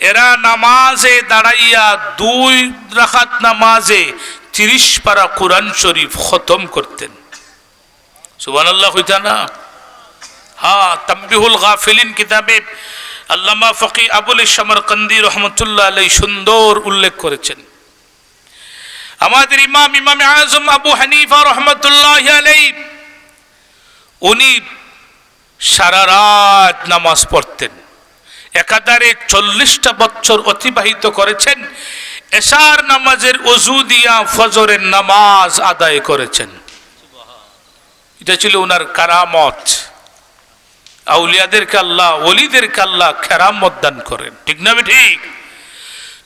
এরা নামাজে দাঁড়াইয়া 2 রাকাত নামাজে 30 পারা কোরআন শরীফ খতম করতেন। সুবহানাল্লাহ হইতা না? হ্যাঁ, তাম্বিহুল গাফিলিন কিতাবে আল্লামা ফকি আবুল সামরকন্দি রহমতুল্লাহ আলাইহি সুন্দর উল্লেখ করেছেন। আমাদের ইমামে আজম আবু হানিফা রহমতুল্লাহ আলাইহি, উনি সারা রাত নামাজ পড়তেন। একাধারে 40টা বছর অতিবাহিত করেছেন। এশার নামাজের ওযু দিয়া ফজরের নামাজ আদায় করেছেন। এটা ছিল ওনার কারামত। আউলিয়াদেরকে আল্লাহ, ওলিদেরকে আল্লাহ কেরামত দান করেন। ঠিক না ঠিক?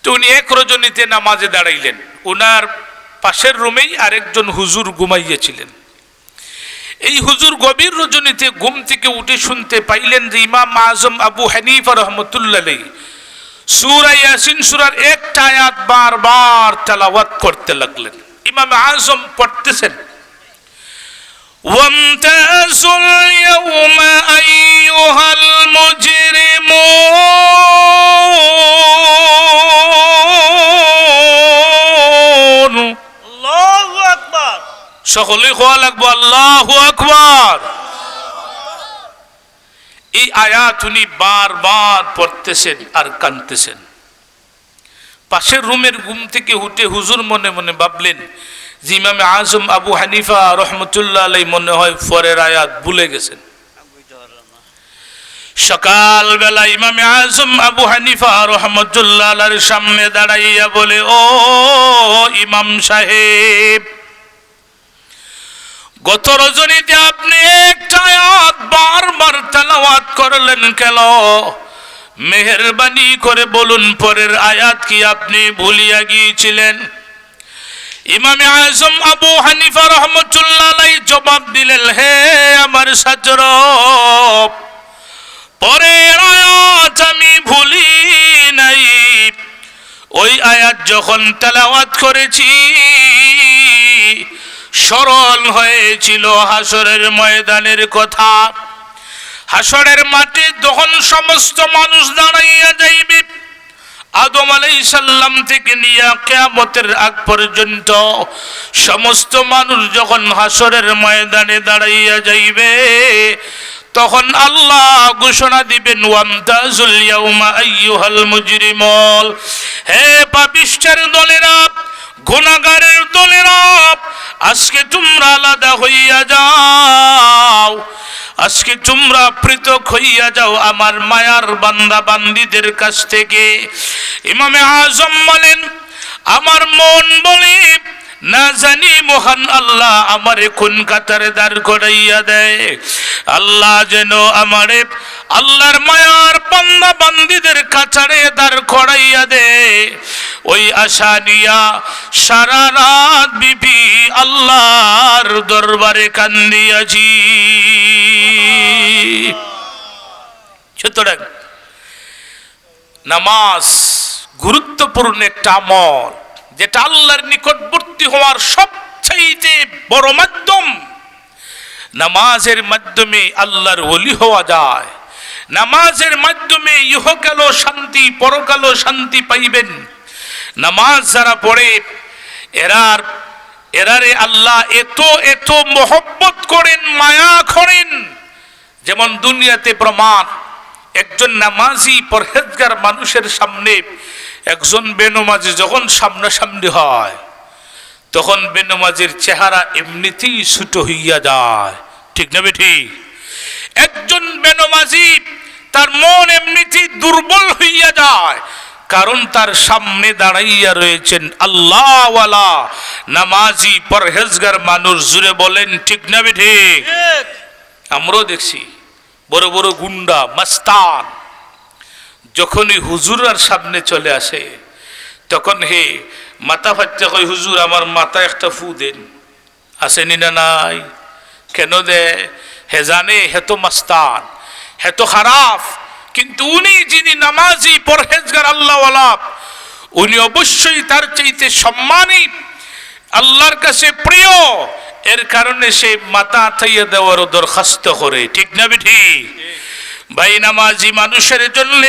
তো উনি এক রজনীতে নামাজে দাঁড়াইলেন। ওনার পাশের রুমেই আরেকজন হুজুর ঘুমাইয়েছিলেন। এই হুজুর গভীর রজনীতে ঘুম থেকে উঠে শুনতে পাইলেন যে ইমাম আজম আবু হানিফা রহমতুল্লাহ আলাইহি সূরা ইয়াসিন সূরার একটা আয়াত বারবার তেলাওয়াত করতে লাগলেন। ইমাম আজম পড়তেছেন, ওয়ামতাজুল ইয়াওমা আইয়ুহাল মুজরিমুন। আল্লাহু আকবার। সকলে খোয়া লাগবো আল্লাহু আকবার। এই আয়াত উনি বারবার পড়তেছেন আর কাঁদতেছেন। পাশের রুমের ঘুম থেকে উঠে হুজুর মনে মনে ভাবলেন যে ইমামে আজম আবু হানিফা রহমতুল্লাহ আলাইহি মনে হয় পরের আয়াত ভুলে গেছেন। সকালবেলা ইমামে আজম আবু হানিফা রহমতুল্লাহ আলাইহির সামনে দাঁড়াইয়া বলে, ও ইমাম সাহেব, গত রজনীতে আপনি একটা আয়াত বারবার তেলাওয়াত করলেন কেন? মেহেরবানি করে বলুন পরের আয়াত কি আপনি ভুলিয়া গিয়েছিলেন? ইমামে আজম আবু হানিফা রহমতুল্লাহ আলাইহি জবাব দিলেন, হে আমার ছাত্র, পরের আয়াত আমি ভুলি নাই। ওই আয়াত যখন তেলাওয়াত করেছি স্মরণ হয়েছিল হাসরের ময়দানের কথা। হাসরের মাঠে যখন সমস্ত মানুষ দাঁড়াইয়া যাইবে, আদম আলাইহিস সালাম থেকে নিয়ে কিয়ামতের আগ পর্যন্ত সমস্ত মানুষ যখন হাসরের ময়দানে দাঁড়াইয়া যাইবে, তখন আল্লাহ ঘোষণা দিবেন, ওয়ামতাজুল ইয়াউমা আইয়ুহাল মুজরিমুন, হে পাপিষ্ঠের দলেরা, গুনাহগারের দলেরা, আজকে তোমরা আলাদা হইয়া যাও, আজকে তোমরা পৃথক হইয়া যাও আমার মায়ার বান্দা বান্দীদের কাছ থেকে। ইমামে আজম বলেন, আমার মন বলে না জানি মহান আল্লাহ আমারে কোন কাতারে দাঁড় করাইয়া দেয়। আল্লাহ যেন আমারে আল্লাহর মায়ার বান্দা বান্দীদের কাতারে দাঁড় করাইয়া দেয়। ওই আশা নিয়া সারা রাত বিবি আল্লাহর দরবারে কান্দিয়াছি। সুতরাং নামাজ গুরুত্বপূর্ণ একটা আমল, যেটা আল্লাহর নিকটবর্তী হওয়ার সবচেয়ে বড় মাধ্যম। নামাজের মাধ্যমে আল্লাহর ওলি হওয়া যায়। নামাজের মাধ্যমে ইহকালও শান্তি পরকালও শান্তি পাইবেন। নামাজ যারা পড়ে এরারে আল্লাহ এত এত মহব্বত করেন, মায়া করেন। যেমন দুনিয়াতে প্রমাণ, একজন নামাজি পরহেজগার মানুষের সামনে একজন বেনমাজি যখন সামনাসামনি হয়, তখন বেনমাজির চেহারা এমনিতেই ছোট হইয়া যায়, ঠিক না বেঠিক? একজন বেনমাজি তার মন এমনিতেই দুর্বল হইয়া যায়, কারণ তার সামনে দাঁড়াইয়া রয়েছেন আল্লাহওয়ালা নামাজি পরহেজগার মানুষ। জুড়ে বলেন ঠিক না বেঠিক? আমরাও দেখছি বড় বড় গুন্ডা মাস্তান যখনই হুজুরার সামনে চলে আসে, তখন হে মাথা ফাচ্চা কই, হুজুর আমার মাথা একটা ফু দেন। আসেনি না নাই? কেন দে? হে জানে হে তো মাস্তান, হে তো খারাপ, কিন্তু উনি যিনি নামাজি পরহেজগার আল্লাহওয়ালা, উনি অবশ্যই তার চাইতে সম্মানী, আল্লাহর কাছে প্রিয়। এর কারণে সে মাথা আথাইয়া দেওয়ার দরখাস্ত করে, ঠিক না বেঠিক? ভাই, নামাজি মানুষের জন্য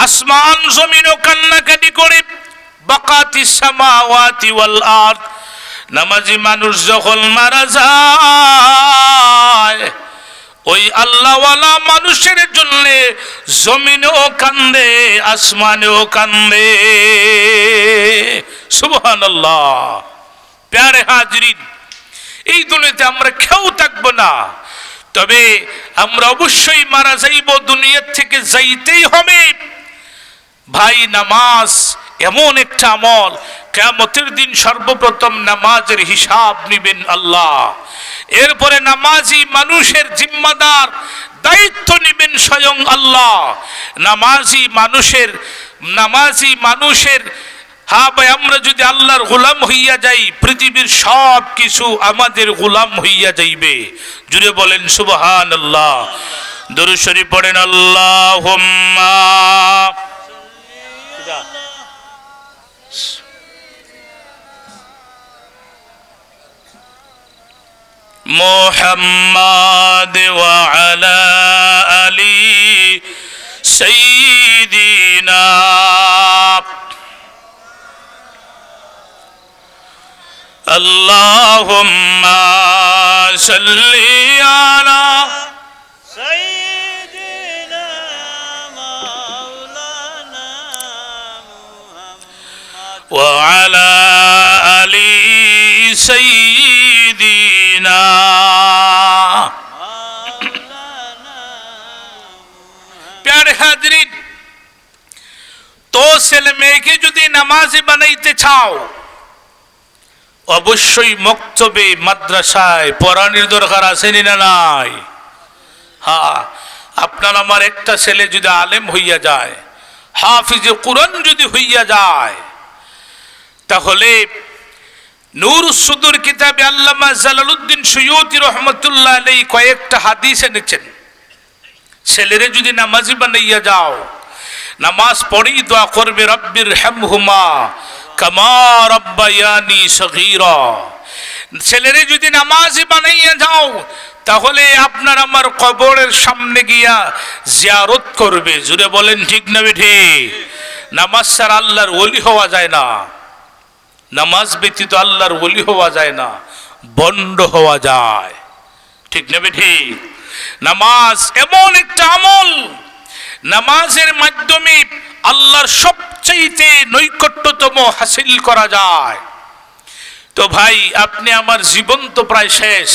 আসমান জমিনও কান্নাকাটি করে। বাকাতিস সামাওয়াতি ওয়াল আরদ, নামাজি মানুষ যখন মারা যায়, ওই আল্লাহওয়ালা মানুষের জন্য জমিনেও কান্দে, আসমানেও কান্দে। সুবহানাল্লাহ। প্যারে হাজরিন, এই দুনিয়াতে আমরা কেউ থাকবো না, তবে আমরা অবশ্যই মারা যাইব, দুনিয়া থেকে যাইতেই হবে। ভাই, নামাজ এমন একটা আমল, কিয়ামতের দিন সর্বপ্রথম নামাজের হিসাব নিবেন আল্লাহ। এরপরে নামাজি মানুষের জিম্মাদার দায়িত্ব নিবেন স্বয়ং আল্লাহ। নামাজি মানুষের হ্যাঁ ভাই, আমরা যদি আল্লাহর গোলাম হইয়া যাই, পৃথিবীর সব কিছু আমাদের গোলাম হইয়া যাইবে। জুড়ে বলেন সুবহানাল্লাহ। দরুদ শরীফ পড়েন, আল্লাহুম্মা মুহাম্মাদ ওয়া আলা আলি সাইয়্যিদিনা আল্লাহুম্মা সাল্লি আলা সাইয়্যিদিনা মাওলানা মুহাম্মদ ওয়া আলা আলি সাইয়্যিদিনা ছেলে মেয়েকে যদি নামাজি বানাইতে চাও, অবশ্যই মক্তবে মাদ্রাসায় পড়ানোর দরকার আছে না নাই? হ্যাঁ, আপনার আমার একটা ছেলে যদি আলেম হইয়া যায়, হাফিজে কুরআন যদি হইয়া যায়, তাহলে নূর সুদূর কিতাবে আল্লামা জালালউদ্দিন সুয়ুতি রহমতুল্লাহ আলাইহি কয়েকটা হাদিস এনেছেন। ছেলেরে যদি নামাজি বানাইয়া যাও, নামাজ পড়ি দোয়া করবে, রব্বির হামহুমা কামা রাব্বায়ানি সগীরা। ছেলেরে যদি নামাজি বানাইয়া যাও, তাহলে আপনার আমার কবরের সামনে গিয়া জিয়ারত করবে। জুড়ে বলেন ঠিক না বেঠি? নামাজ ছাড়া আল্লাহর ওলি হওয়া যায় না, নামাজ ব্যতীত আল্লাহর ওলি হওয়া যায় না, বন্ড হওয়া যায়। ঠিক না বেঠি? নামাজ এমন একটা আমল, নামাজের মাধ্যমে আল্লাহর সবচেয়ে নৈকট্যতম হাসিল করা যায়। তো ভাই, আপনি আমার জীবন তো প্রায় শেষ,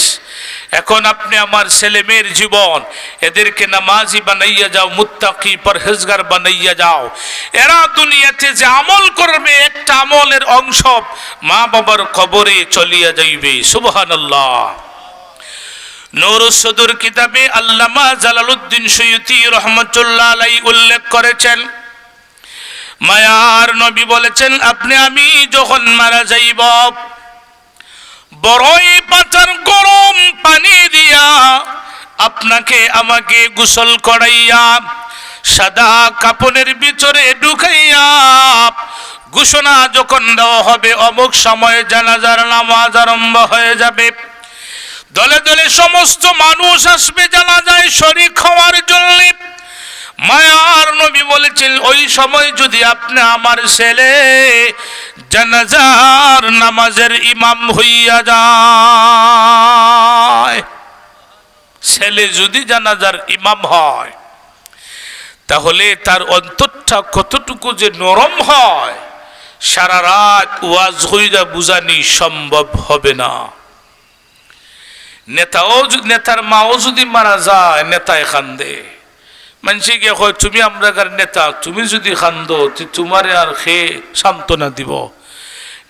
এখন আপনি আমার ছেলে মেয়ের জীবন, এদেরকে নামাজি বানাইয়া যাও, মুত্তাকি পরহেজগার বানাইয়া যাও। এরা দুনিয়াতে যে আমল করবে, একটা আমলের অংশ মা বাবার কবরে চলিয়া যাইবে। সুবহানাল্লাহ। নূর সুদূর কিতাবে আল্লামা জালালউদ্দিন সুয়ুতি রহমতুল্লাহ আলাইহি উল্লেখ করেছেন, মায়ার নবী বলেছেন, আপনি আমি যখন মারা যাইব, বড়ই পাতার গরম পানি দিয়া আপনাকে আমাকে গোসল করাইয়া সাদা কাপড়ের ভিতরে ঢুকাইয়া ঘোষণা যখন দেওয়া হবে, অমুক সময়ে জানাজার নামাজ আরম্ভ হয়ে যাবে, দলে দলে সমস্ত মানুষ আসবে জানাজায় শরীক হওয়ার জন্য। মায়ার নবী বলেছেন, ওই সময় যদি আপনি আমার ছেলে জানাজার নামাজের ইমাম হইয়া যায়, ছেলে যদি জানাজার ইমাম হয়, তাহলে তার অন্তরটা কতটুকু যে নরম হয়, সারা রাত ওয়াজ হইয়া বুঝানি সম্ভব হবে না। নেতার মাও যদি মারা যায়, নেতায় কান্দে, মানুষে গিয়ে কয়, তুমি আমরা নেতা, তুমি যদি কান্দো তোমারে আর খেয়ে সান্ত্বনা দিব।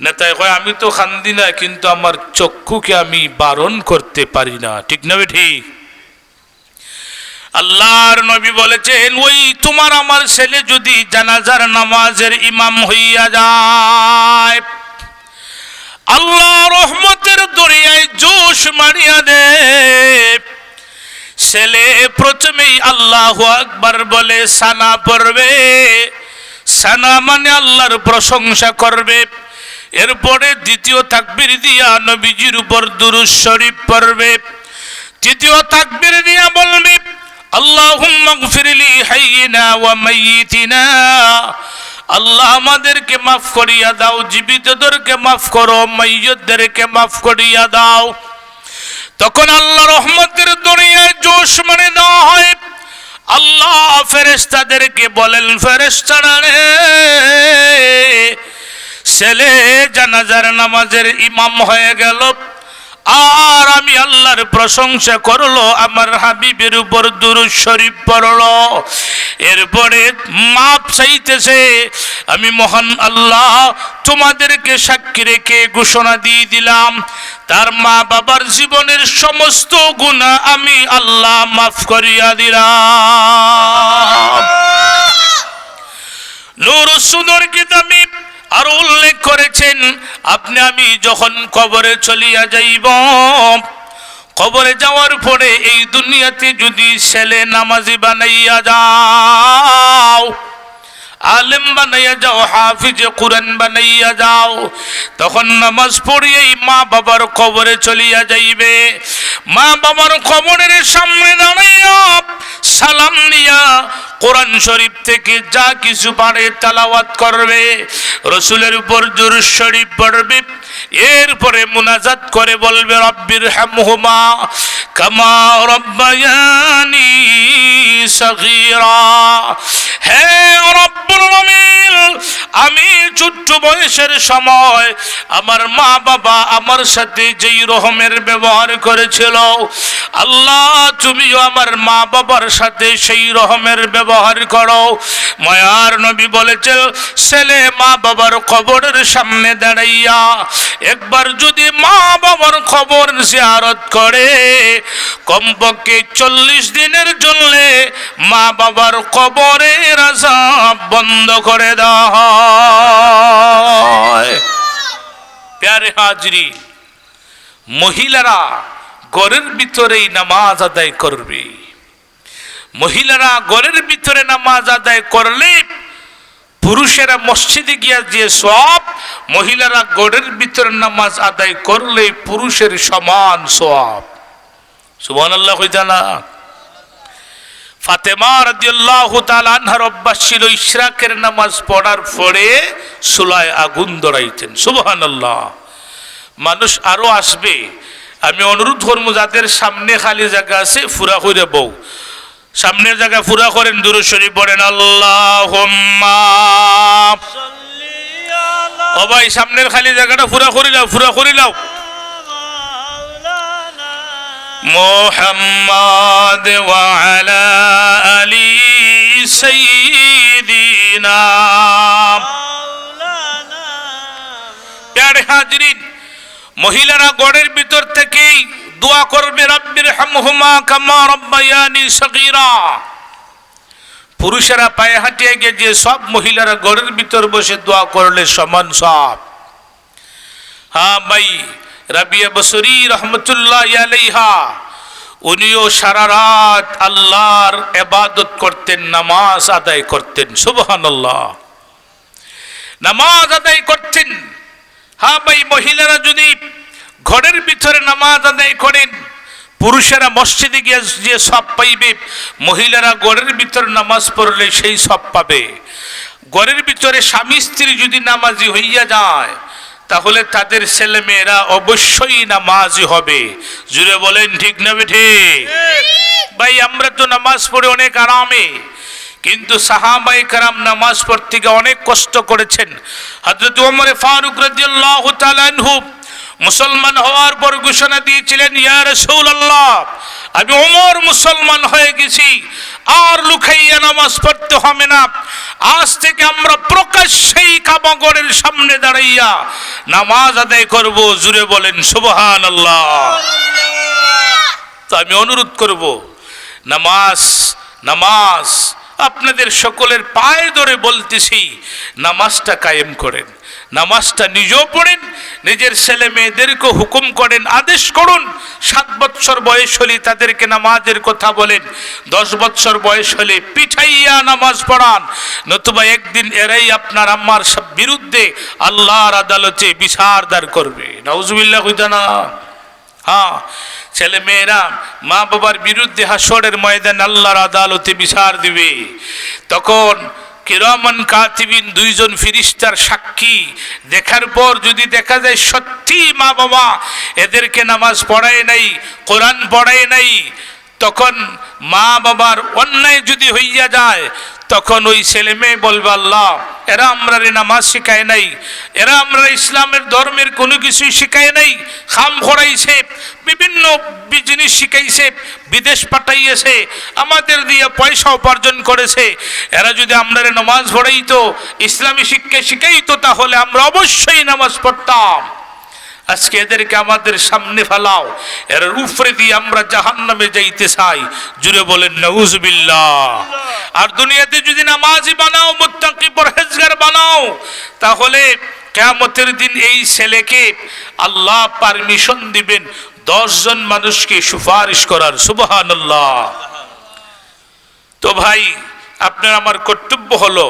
নেতায় কয়, আমি তো কান্দি না, কিন্তু আমার চক্ষুকে আমি বারণ করতে পারি না। ঠিক না ঠিক? আল্লাহর নবী বলেছেন, ওই তোমার আমার ছেলে যদি জানাজার নামাজের ইমাম হইয়া যায়, আল্লাহ রহমতের দরিয়ায় জোশ মারিয়া দে। ছেলে প্রথমেই আল্লাহু আকবার বলে সানা পড়বে, সানা মানে আল্লাহর প্রশংসা করবে। এরপরে দ্বিতীয় তাকবীর দিয়া নবীজির উপর দুরূদ শরীফ পড়বে। তৃতীয় তাকবীর দিয়া বলবে, আল্লাহুম্মা গফিরলি হাইয়িনা ওয়া মাইয়িতিনা, আল্লাহ আমাদেরকে মাফ করিয়া দাও, জীবিতদেরকে মাফ করো, মাইয়্যিতদেরকে মাফ করিয়া দাও। তখন আল্লাহ রহমতের দরিয়ায় জোশ মানে দেওয়া হয়। আল্লাহ ফেরেশতাদেরকে বলেন, ফেরেশতারা রে, ছেলে জানাজার নামাজের ইমাম হয়ে গেল, আর আমি আল্লাহর প্রশংসা করলো, আমার হাবিবের উপর দুরূদ শরীফ পড়লো, এরপরে মাপ চাইতেছে। আমি মহান আল্লাহ তোমাদেরকে সাক্ষী রেখে ঘোষণা দিয়ে দিলাম, তার মা বাবার জীবনের সমস্ত গুনাহ আমি আল্লাহ মাফ করিয়া দিলাম। নূর সুদূর কিতাবে আর উল্লেখ করেছেন, আপনি আমি যখন কবরে চলিয়া যাইব, কবরে যাওয়ার পরে এই দুনিয়াতে যদি ছেলে নামাজি বানাইয়া যাও, আলেম বানাইয়া যাও, হাফিজে কুরআন বানাইয়া যাও, তখন নামাজ পড়িয়েই মা বাবার কবরে চলিয়া যাইবে। মা বাবার কবরের সামনে দাঁড়াইয়া সালাম দিয়া কোরআন শরীফ থেকে যা কিছু পারে তেলাওয়াত করবে, রসুলের উপর দুরূদ শরীফ পড়বে, এরপরে মুনাজাত করে বলবে রব্বির হামহুমা কামা রব্বায়ানি সগীরা। হে রব্বুল আলামিন, আমি ছোট্ট বয়সের সময় আমার মা বাবা আমার সাথে যেই রকমের ব্যবহার করেছিল, আল্লাহ তুমিও আমার মা বাবার সাথে সেই রকমের ব্যবহার করো। মায়ার নবী বলেছেন, ছেলে মা বাবার কবরের সামনে দাঁড়াইয়া একবার যদি মা বাবার কবর জিয়ারত করে, কমপক্ষে 40 দিনের জন্য মা বাবার কবরের আযাব বন্ধ করে দেওয়া হয়। প্যারে হাজরি, মহিলারা ঘরের ভিতরেই নামাজ আদায় করবে। মহিলারা ঘরের ভিতরে নামাজ আদায় করলে পুরুষেরা মসজিদে গিয়া যে সওয়াব, মহিলারা ঘরের ভিতরে নামাজ আদায় করলে পুরুষের সমান সওয়াব। সুবহানাল্লাহ কইতা না? ফাতেমা রাদিয়াল্লাহু তাআলা আনহার অভ্যাস ছিল ইশরাকের নামাজ পড়ার পরে চুলায় আগুন ধরাইতেন। সুবহানাল্লাহ। মানুষ আরো আসবে, আমি অনুরোধ করবো যাদের সামনে খালি জায়গা আছে ফুরা করে বউ, সামনের জায়গা ফুরা করেন, দুরূদ শরীফ পড়েন আল্লাহুম্মা। ও ভাই, সামনের খালি জায়গাটা ফুরা করিলাও, ফুরা করিলাও। মুহাম্মাদ ওয়া আলা আলি সাইয়্যিদিনা। প্যারে হাজরিন, মহিলারা গড়ের ভিতর থেকেই দোয়া করবে রব্বির হামহুমা কামা রব্বায়ানি সগীরা। পুরুষেরা পায়ে হাঁটিয়ে গিয়ে যে সব মহিলারা গড়ের ভিতর বসে দোয়া করলে সমান সব। হ্যাঁ ভাই, রাবিয়া বসরি রহমতুল্লাহ আলাইহা, উনিও সারা রাত আল্লাহর ইবাদত করতেন, নামাজ আদায় করতেন। সুবহানাল্লাহ, নামাজ আদায় করতেন। হ্যাঁ ভাই, মহিলারা যদি ঘরের ভিতরে নামাজ আদায় করেন, পুরুষেরা মসজিদে গিয়ে যে সব পাইবে, মহিলারা ঘরের ভিতরে নামাজ পড়লে সেই সব পাবে। ঘরের ভিতরে স্বামী স্ত্রী যদি নামাজি হইয়া যায়, তাহলে তাদের ছেলে মেয়েরা অবশ্যই নামাজি হবে। জুড়ে বলেন ঠিক না বেঠে? ভাই, আমরা তো নামাজ পড়ে অনেক আরামে, কিন্তু সাহাবায়ে কেরাম নামাজ পড়তে গিয়ে অনেক কষ্ট করেছেন। হযরত ওমর ফারুক রাদিয়াল্লাহু তাআলা আনহু মুসলমান হওয়ার পর ঘোষণা দিয়েছিলেন, ইয়া রাসূলুল্লাহ, আমি ওমর মুসলমান হয়ে গেছি, আর লুকাইয়া নামাজ পড়তে হবে না। আজ থেকে আমরা প্রকাশ্যেই কাবা ঘরের সামনে দাঁড়াইয়া নামাজ আদায় করব। জুড়ে বলেন সুবহানাল্লাহ। তো আমি অনুরোধ করব, নামাজ নামাজ আপনাদের সকলের পায়ে ধরে বলতেছি, নামাজটা কায়েম করেন, নামাজটা নিজেও পড়েন, নিজের ছেলে মেয়েদেরকে হুকুম করেন, আদেশ করুন। 7 বৎসর বয়স হলে তাদেরকে নামাজের কথা বলেন, 10 বৎসর বয়স হলে পিঠাইয়া নামাজ পড়ান, নতুবা একদিন এরাই আপনার আম্মার বিরুদ্ধে আল্লাহর আদালতে বিচার দাঁড় করবে। নাউজুবিল্লাহ কইতা না? হ্যাঁ, ছেলে মেয়েরা মা বাবার বিরুদ্ধে হাসরের ময়দানে আল্লাহর আদালতে বিচার দিবে। তখন কিরামান কাতিবিন, 2 জন ফেরেশতার সাক্ষী দেখার পর যদি দেখা যায় সত্যি মা বাবা এদেরকে নামাজ পড়ায় নাই, কোরআন পড়ায় নাই, তখন মা বাবার অন্যায় যদি হইয়া যায়, তখন ওই ছেলে মেয়ে বলবে, আল্লাহ, এরা আমরা নামাজ শিখায় নাই, এরা আমরা ইসলামের ধর্মের কোনো কিছুই শিখায় নাই, খাম খড়াইছে, বিভিন্ন জিনিস শিখাইছে, বিদেশ পাঠাইয়েছে, আমাদের দিয়ে পয়সা উপার্জন করেছে। এরা যদি আমরা নামাজ পড়াইতো, ইসলামী শিক্ষা শিখাইতো, তাহলে আমরা অবশ্যই নামাজ পড়তাম। আজকে এদেরকে আমাদের সামনে ফেলাও, এর উপরে দিয়ে আমরা জাহান্নামে যাইতে চাই। জুড়ে বলেন নাউজুবিল্লাহ। আর দুনিয়াতে যদি নামাজি বানাও, মুত্তাকি পরহেজগার বানাও, তাহলে কিয়ামতের দিন এই ছেলেকে আল্লাহ পারমিশন দিবেন 10 জন মানুষকে সুপারিশ করার। সুবহানাল্লাহ। তো ভাই, আপনার আমার কর্তব্য হলো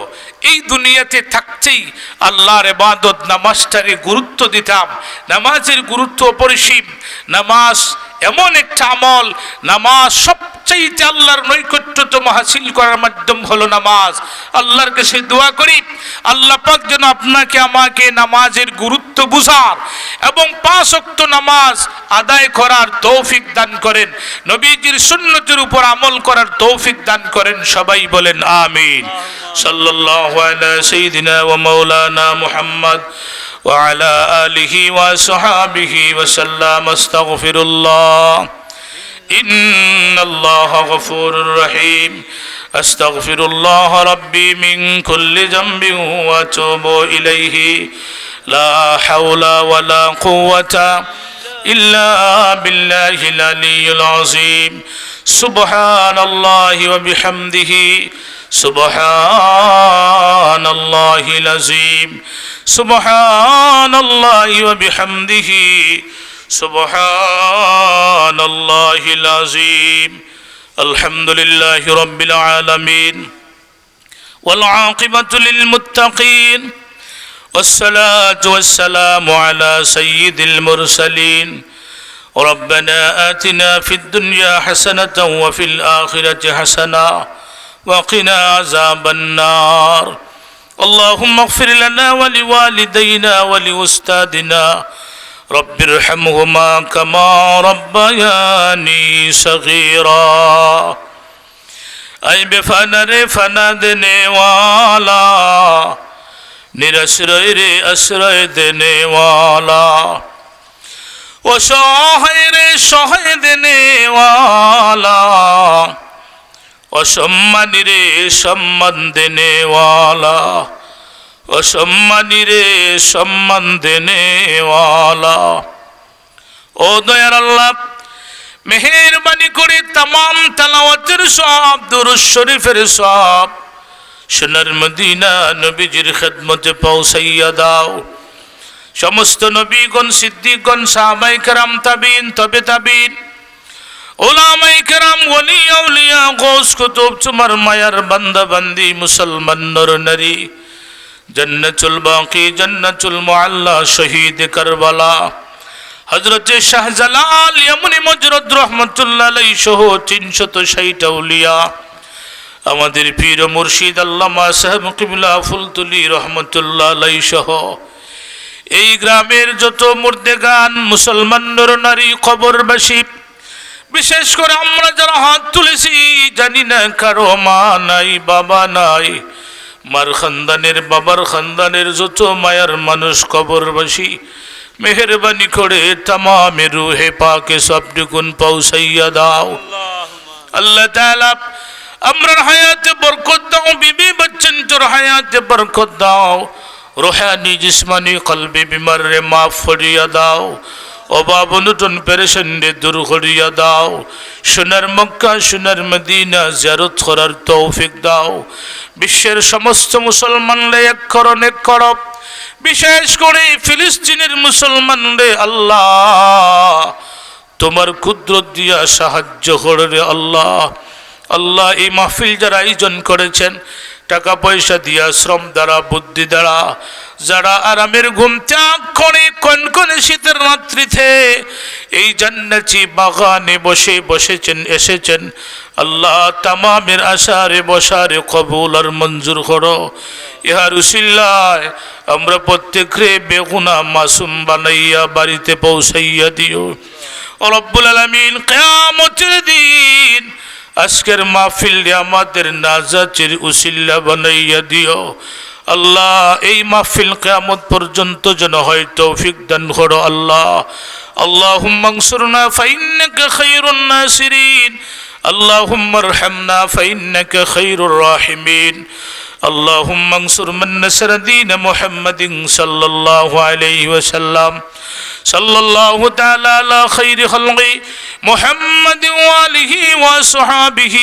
এই দুনিয়াতে থাকতেই আল্লাহর ইবাদত নামাজটারে গুরুত্ব দিতাম। নামাজের গুরুত্ব অপরিসীম। নামাজ এমন একটা আমল, নামাজ সবচাইতে আল্লাহর নৈকট্যতম হাসিল করার মাধ্যম হলো নামাজ। আল্লাহর কাছে দোয়া করি আল্লাহ পাক যেন আপনাকে আমাকে নামাজের গুরুত্ব বুঝার এবং 5 ওয়াক্ত নামাজ আদায় করার তৌফিক দান করেন, নবীজির সুন্নতের উপর আমল করার তৌফিক দান করেন। সবাই বলেন আমিন। সাল্লাল্লাহু আলা সাইয়্যিদিনা ওয়া মাওলানা মুহাম্মদ وعلى آله وصحبه وسلم استغفر الله إن الله غفور رحيم أستغفر الله ربي من كل ذنب وأتوب إليه لا حول ولا قوة إلا بالله العلي العظيم سبحان الله وبحمده سبحان الله العظيم سبحان الله وبحمده سبحان الله العظيم الحمد لله رب العالمين والعاقبة للمتقين والصلاة والسلام على سيد المرسلين ربنا آتنا في الدنيا حسنة وفي الآخرة حسنة وقنا عذاب النار اللهم اغفر لنا ولوالدينا ولأستاذنا رب ارحمهما كما ربياني صغيرا اے بفنا رے فنا دینے والا নিরাশ্রয় রে আশ্রয় দেনে ওয়ালা অসহায় রে সহায় দেনে ওয়ালা অসম্মানী রে সম্মান দেনে ওয়ালা অসম্মানী রে সম্মান দেনে ওয়ালা ও দয়ার আল্লাহ মেহেরবানি করে तमाम তেলাওয়াতের সওয়াব দুরূদ শরীফের সওয়াব সোনার মদিনা নবীজির খেদমতে পৌঁছাইয়া দাও। সমস্ত নবীগণ সিদ্দিকগণ সাহাবায়ে কেরাম তাবিঈন তবে তাবিঈন উলামায়ে কেরাম ওলি আউলিয়া গৌস কুতুব তোমার মায়ার বান্দা বান্দি মুসলমান নর নারী জান্নাতুল বাকি জান্নাতুল মুআল্লা শহীদ কারবালা হযরত শাহজালাল ইয়ামনি মজরুদ রাহমাতুল্লাহ আলাইহি সহ 360 আউলিয়া আমাদের পীর মুর্শিদ আল্লামা সাহেব কিবলা ফুলতুলি রহমতুল্লাহ আলাইহি সহ এই গ্রামের যত মুর্দেগান মুসলমান নর নারী কবরবাসী, বিশেষ করে আমরা যারা হাত তুলেছি জানি না কারো মা নাই বাবা নাই, মার খানদানের বাবার খানদানের যত মায়ার মানুষ কবরবাসী, মেহেরবানি করে तमाम রূহে পাকে সবটুকুন পৌঁছাইয়া দাও। আল্লাহ তাআলা আমরার হায়াতে বরকত দাও, বিবি বচ্চন তোর হায়াতে বরকত দাও, রুহানি জিসমানি কলবি বিমার রে মাফ করিয়া দাও, অভাব অনটন পেরেশান রে দূর করিয়া দাও, সোনার মক্কা সোনার মদিনা জিয়ারত করার তৌফিক দাও। বিশ্বের সমস্ত মুসলমানরে এক করণ এক করো, বিশেষ করে ফিলিস্তিনের মুসলমানরে আল্লাহ তোমার কুদরত দিয়া সাহায্য করে রে আল্লাহ। আল্লাহ এই মাহফিল যারা আয়োজন করেছেন টাকা পয়সা দিয়া শ্রম দ্বারা বুদ্ধি দ্বারা, যারা আরামের ঘুম ত্যাগ করে কনকনে শীতের রাত্রিতে এই জান্নাতি বাগানে বসেছেন এসেছেন, আল্লাহ তামামের আশারে বসারে কবুল আর মঞ্জুর করো। ইহার উসিলায় আমরা প্রত্যেকরে বেগুনা মাসুম বানাইয়া বাড়িতে পৌঁছাইয়া দিও। রব্বুল আলামিন কিয়ামতের দিন আজকের মাহফিল আমাদের নাজাতের উসিলা বানাইয়া দিও। আল্লাহ এই মাহফিল কিয়ামত পর্যন্ত যেন হয় তৌফিক দান করো আল্লাহ। আল্লাহুম্মা আনসুরনা ফাইন্নাকা খায়রুন নাসিরিন, আল্লাহুম্মা আরহামনা ফাইন্নাকা খায়রুর রাহিমিন। اللهم انصر من نصر دين محمد صلى الله عليه وسلم صلى الله تعالى على خير خلقه محمد وآله وصحابه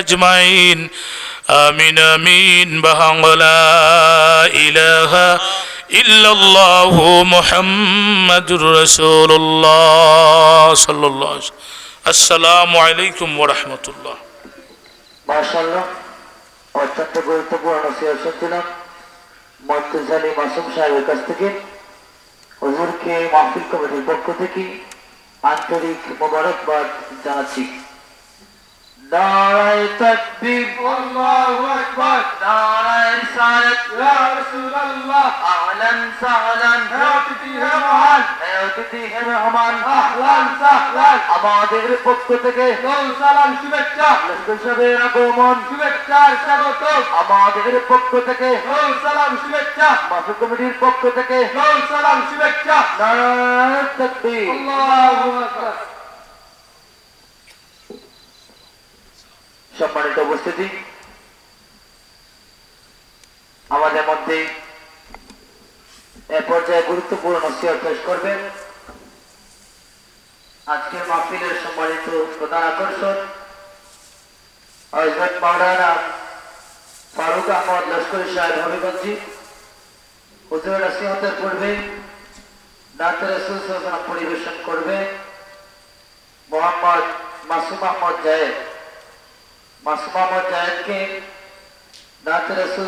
أجمعين آمين آمين بحق لا إله إلا الله محمد رسول الله صلى الله عليه وسلم السلام عليكم ورحمة الله ما شاء الله। অত্যন্ত গুরুত্বপূর্ণ নসিহত শুনছিলাম মুফতি আলী মাসুম সাহেবের কাছ থেকে। হুজুরকে মাহফিল কমিটির পক্ষ থেকে আন্তরিক মোবারকবাদ জানাচ্ছি। নারায়ে তাকবীর, আল্লাহু আকবার, নারায়ে রিসালাত, ইয়া রাসূলুল্লাহ, আহলান সাহলান, হে অতিথি হে মেহমান, হে অতিথি হে মেহমান, আহলান সাহলান, আমাদের পক্ষ থেকে সালাম শুভেচ্ছা, লস্কর সাহেবের আগমন শুভেচ্ছার স্বাগত, আমাদের পক্ষ থেকে সালাম শুভেচ্ছা, মাসুদ কমিটির পক্ষ থেকে সালাম শুভেচ্ছা। নারায়ে তাকবীর, আল্লাহু আকবার। সম্মানিত উপস্থিতি, আমাদের মধ্যে এ পর্যায়ে গুরুত্বপূর্ণ নসিহত পেশ করবেন আজকের মাহফিলের সম্মানিত প্রধান আকর্ষণ হযরত মাওলানা ফারুক আহমদ লস্করি সাহেব হবিগঞ্জি। হুজুরের নসিহতের পূর্বে নাতে রাসূল সাল্লাল্লাহু আলাইহি ওয়াসাল্লাম পরিবেশন করবে মোহাম্মদ মাসুম আহমদ জায়েদ। মাসুম আহমদ জায়েদকে নাতে রাসূল